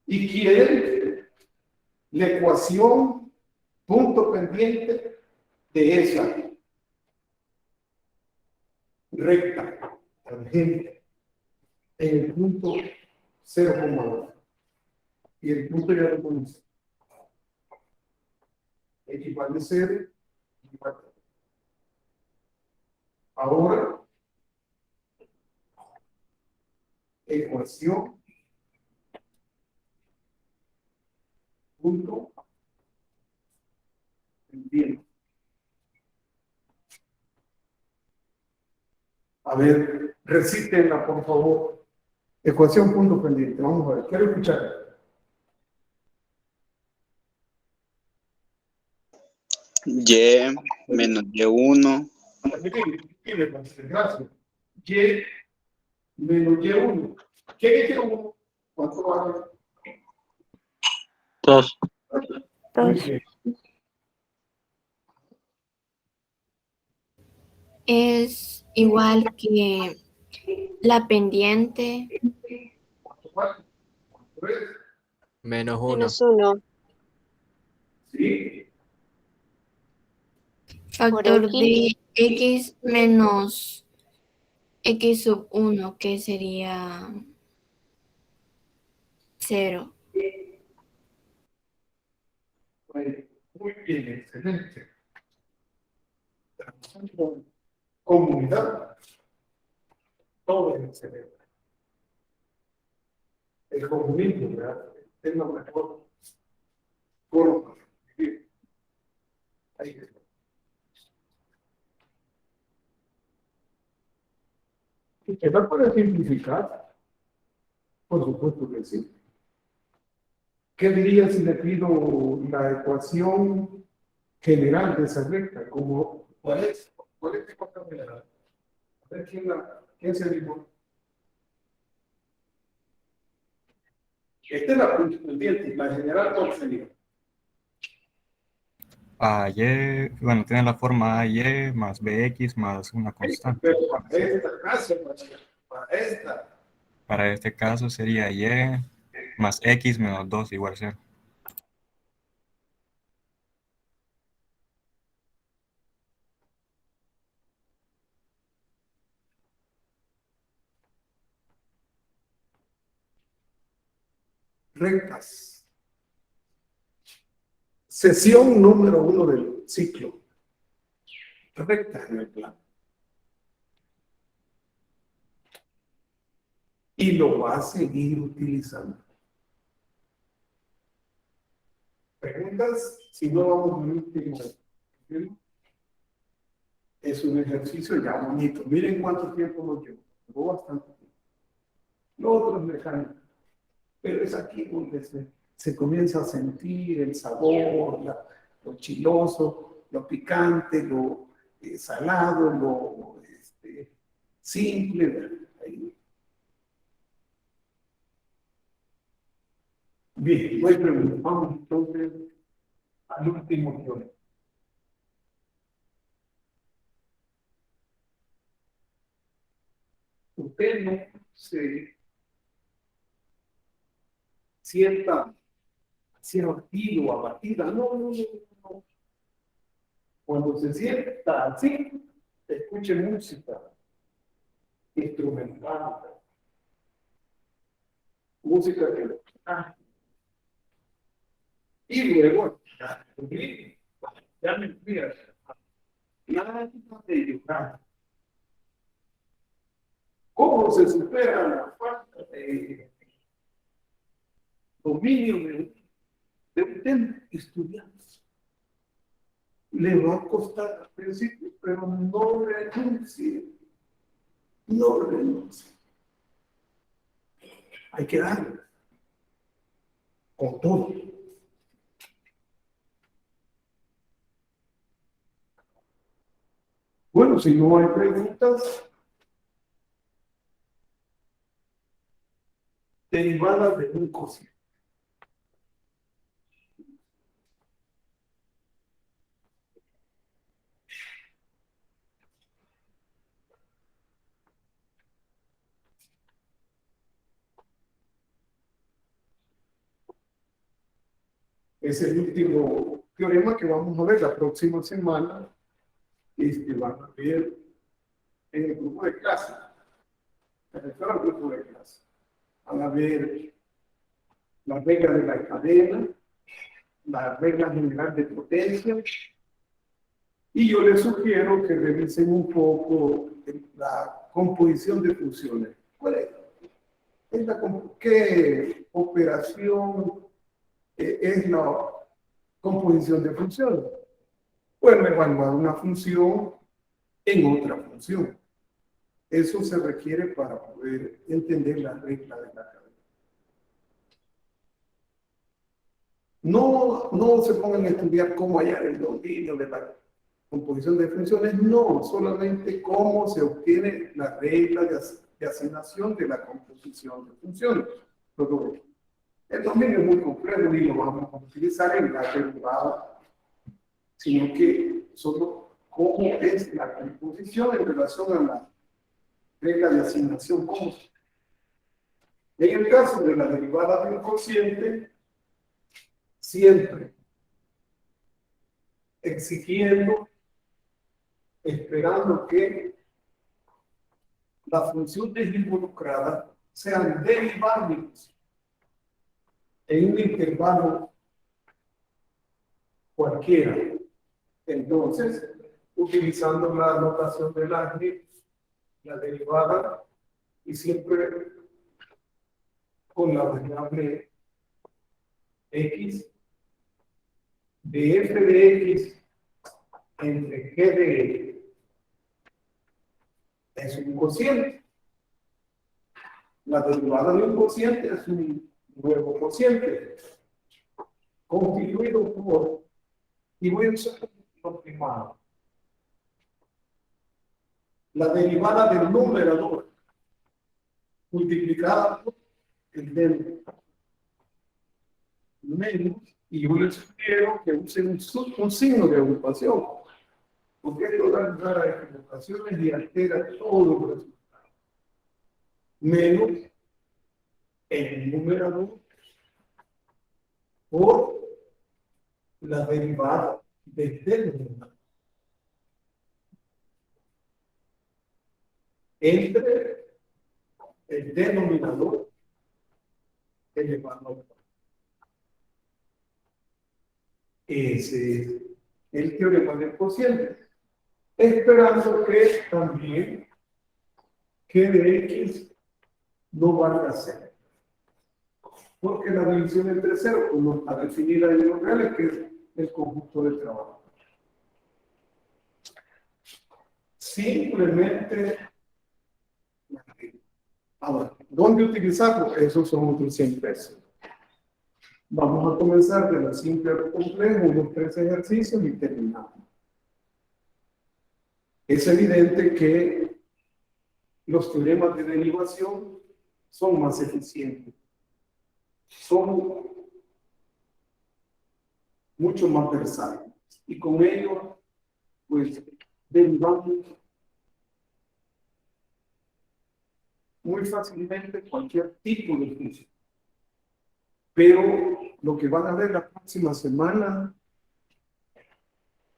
Y quiere la ecuación punto pendiente de esa recta tangente en el punto 0,2. Y el punto ya lo conoce. X vale 0. Ahora, ecuación punto pendiente. A ver, Recítenla, por favor. Ecuación punto pendiente. Vamos a ver. Quiero escuchar. Y menos Y1 Gracias. Y menos Y1. ¿Qué es Y1? ¿Cuánto vale? 2. Muy bien. Es igual que la pendiente ¿Cuánto vale? ¿Cuánto es? Menos 1. Menos 1 Sí. factor X. de x menos x sub 1, que sería 0. Muy bien, excelente. Comunidad. Todo es excelente. El comunismo, ¿verdad? Es la mejor forma de vivir. Ahí está. ¿Se va a poder simplificar? Por supuesto que sí. ¿Qué diría si le pido la ecuación general de esa recta? Como, ¿cuál es la ecuación general? A ver quién se dijo. Esta es la pendiente, la general, ¿cuál sería? AY, bueno, tiene la forma AY más BX más una constante. Pero para esta caso, para esta. Para este caso sería Y más X menos 2 igual 0. Rectas. Sesión número 1 del ciclo. Rectas en el plano. Y lo va a seguir utilizando. Preguntas, si no vamos al último. Es un ejercicio ya bonito. Miren cuánto tiempo nos llevó. Llevó bastante tiempo. Lo otro es mecánico. Pero es aquí donde se comienza a sentir el sabor, lo chiloso, lo picante, lo salado, lo simple. Ahí. Bien, no hay pregunta. Vamos entonces al último teorema. Usted no se sienta así abatido o abatida. No. Cuando se sienta así, escuche música instrumental. Música que y luego ya me fui a nada de llorar. ¿Cómo se supera la falta de dominio de un tema estudiante? Le va a costar al principio, pero no renuncie. No renuncie. Hay que darle. Con todo. Bueno, si no hay preguntas derivadas de un cociente. Es el último teorema que vamos a ver la próxima semana. Van a ver en el grupo de clase. Me refiero al grupo de clase. Van a ver la regla de la cadena, la regla general de potencia. Y yo les sugiero que revisen un poco la composición de funciones. ¿Cuál es? ¿Qué operación es la composición de funciones? Bueno, evaluar una función en otra función. Eso se requiere para poder entender la regla de la cadena. No se pongan a estudiar cómo hallar el dominio de la composición de funciones, no, solamente cómo se obtiene la regla de asignación de la composición de funciones. Pero el dominio es muy complejo y lo vamos a utilizar en la derivada, sino que solo cómo es la composición en relación a la regla de asignación común. En el caso de la derivada de un cociente, siempre exigiendo, esperando que las funciones involucradas sean derivables en un intervalo cualquiera. Entonces, utilizando la notación del álgebra, la derivada, y siempre con la variable x de f de x entre g de x es un cociente. La derivada de un cociente es un nuevo cociente constituido por, y voy a usar lo primero, la derivada del numerador multiplicada por el denominador menos, y yo les sugiero que usen un signo de agrupación, porque esto da lugar a equivocaciones y altera todo el resultado. Menos el numerador por la derivada del denominador entre el denominador elevado al cuadrado. Ese es el teorema del cociente, esperando que también g de x no valga 0, porque la división entre 0, como está definida en los reales, que es el conjunto de trabajo. Simplemente, ahora, ¿dónde utilizarlo? Esos son otros 100 pesos. Vamos a comenzar de la simple a lo complejo, unos 3 ejercicios y terminamos. Es evidente que los teoremas de derivación son más eficientes, son mucho más versátiles, y con ellos, pues, derivamos muy fácilmente cualquier tipo de función. Pero lo que van a ver la próxima semana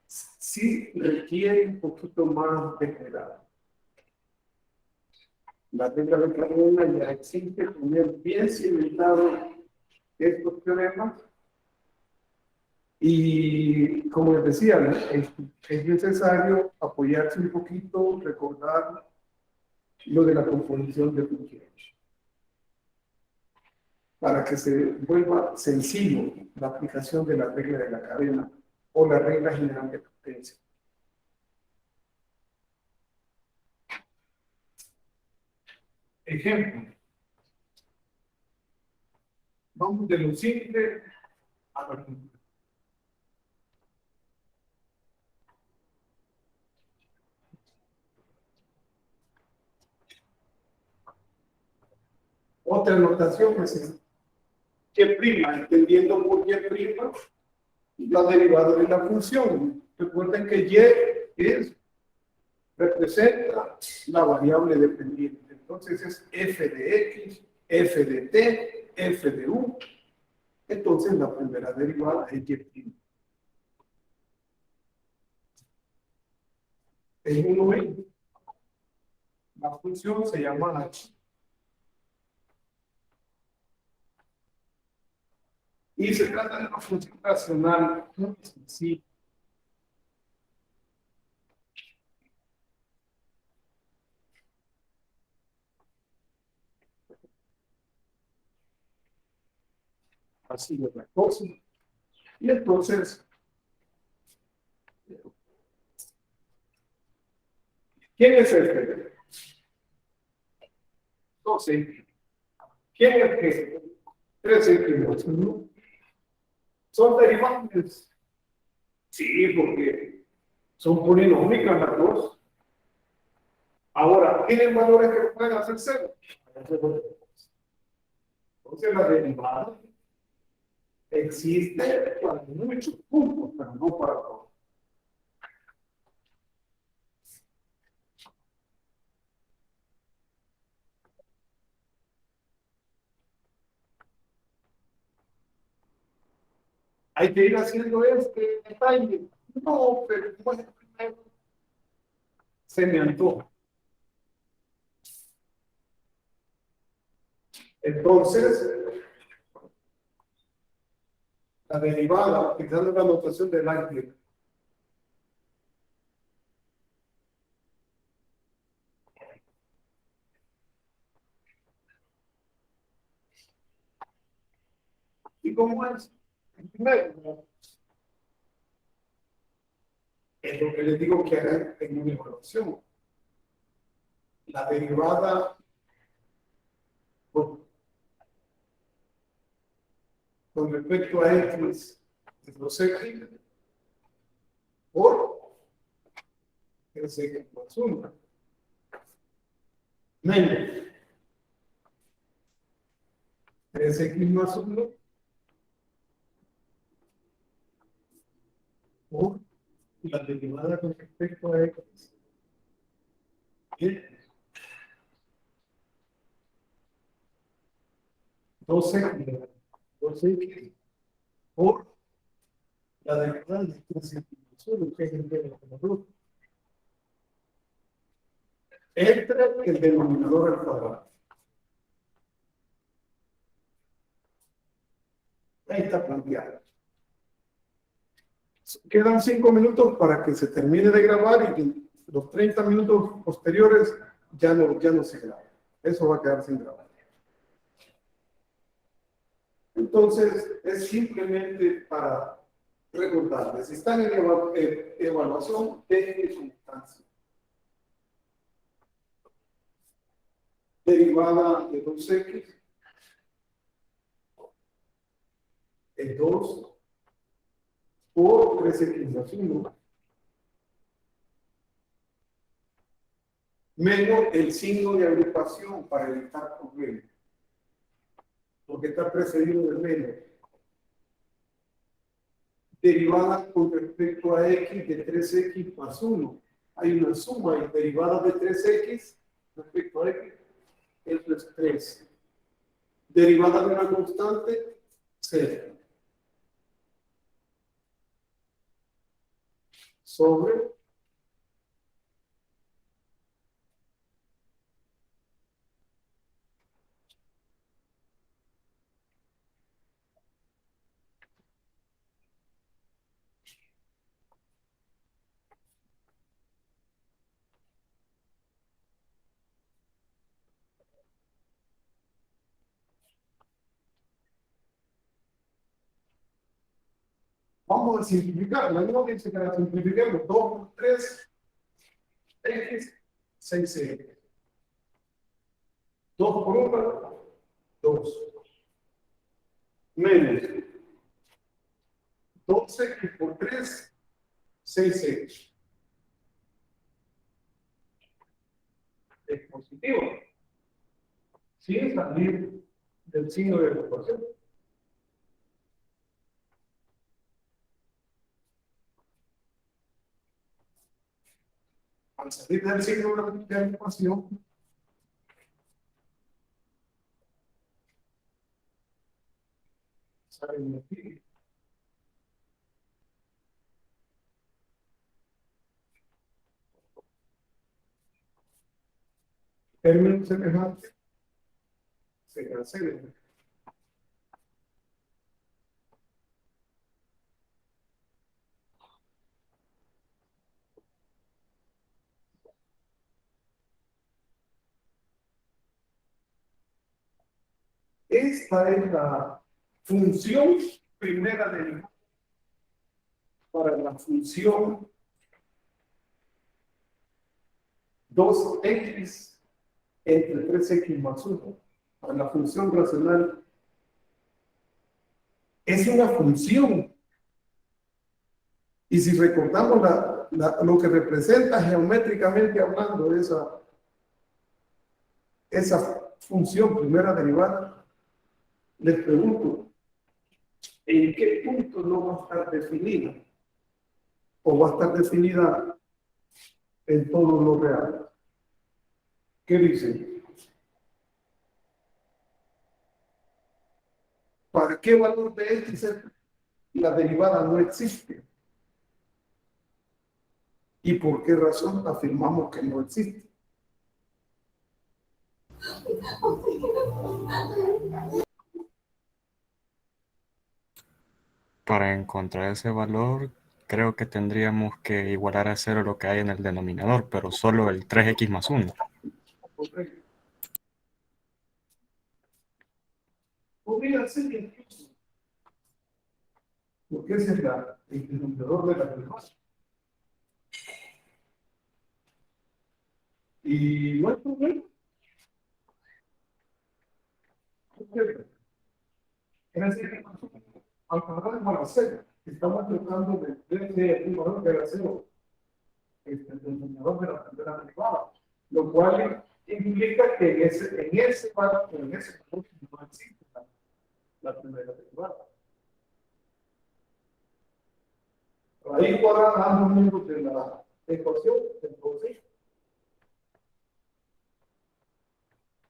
sí requiere un poquito más de cuidado. La regla de cadena ya existe, tener bien cimentado estos teoremas. Y como les decía, es necesario apoyarse un poquito, recordar lo de la composición de funciones, para que se vuelva sencillo la aplicación de la regla de la cadena o la regla general de potencia. Ejemplo. Vamos de lo simple a lo complejo. Otra notación es que prima, entendiendo por qué prima, la derivada de la función. Recuerden que y representa la variable dependiente. Entonces es f de x, f de t, f de u. Entonces la primera derivada es y'. En 1y, la función se llama h. Y se trata de una función racional muy sencilla. Así es la cosa. Y entonces, ¿quién es f? 2x. ¿Quién es que? 3x más 1. ¿Son derivables? Sí, porque son polinómicas las dos. Ahora, ¿tienen valores que pueden hacer cero? Entonces, la derivada existe para muchos puntos, pero no para todos. Hay que ir haciendo este detalle. No, pero bueno, se me antoja. Entonces, la derivada, utilizando la notación del álgebra, ¿y cómo es? Primero, es lo que les digo que hagan en una evaluación. La derivada con respecto a x de 2x por 3x más 1 menos 3x más 1 por la derivada con respecto a x. ¿Bien? 12x por la derivada de 3x más 1, que es el denominador. Entre el denominador al cuadrado. Ahí está planteado. Quedan 5 minutos para que se termine de grabar y que los 30 minutos posteriores ya no se graba. Eso va a quedar sin grabar. Entonces, es simplemente para recordarles, si están en evaluación, dejen constancia. Derivada de 2x es 2 por 3x más 1 menos el signo de agrupación para evitar problemas, porque está precedido del menos. Derivada con respecto a x de 3x más 1. Hay una suma y derivada de 3x respecto a x, eso es 3. Derivada de una constante, 0. Sobre vamos a simplificar. La misma dice que la simplifiquemos. 2 por 3 x 6x. 2 por 1, 2. Menos 12x por 3, 6x. Es positivo. Sin salir del signo de agrupación. Al salir del signo de agrupación, salen de aquí. Término semejante se cancela. Esta es la función primera derivada para la función 2x entre 3x más 1. La función racional es una función. Y si recordamos lo que representa geométricamente hablando esa función primera derivada, les pregunto, ¿en qué punto no va a estar definida? ¿O va a estar definida en todo lo real? ¿Qué dicen? ¿Para qué valor de x la derivada no existe? ¿Y por qué razón afirmamos que no existe? Para encontrar ese valor, creo que tendríamos que igualar a 0 lo que hay en el denominador, pero solo el 3x más 1. Correcto. Podría ser incluso, porque ese es el denominador de la derivada. Y no hay problema. Es decir, al parar de hacer, estamos tratando de un valor que era 0, el denominador de la primera derivada, lo cual implica que en ese valor no existe la primera derivada. Raíz cuadrada ambos miembros de la ecuación, entonces,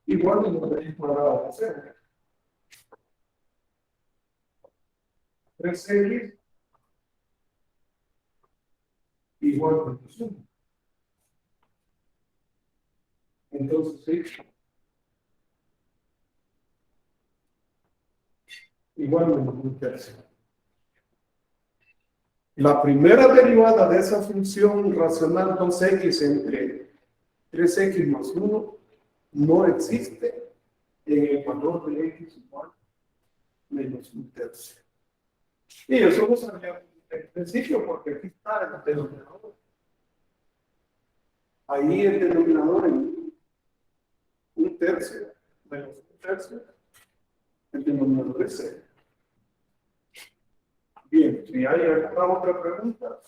igual en la raíz cuadrada de 0. 3x igual a 1. Entonces, sí. Igual a 1/3. La primera derivada de esa función racional 2x entre 3x más 1 no existe en el valor de x igual a -1/3. Y eso no sabía en principio porque aquí está el denominador. Ahí el denominador en 1/3 menos 1/3, el denominador es 0. Bien, si hay alguna otra pregunta.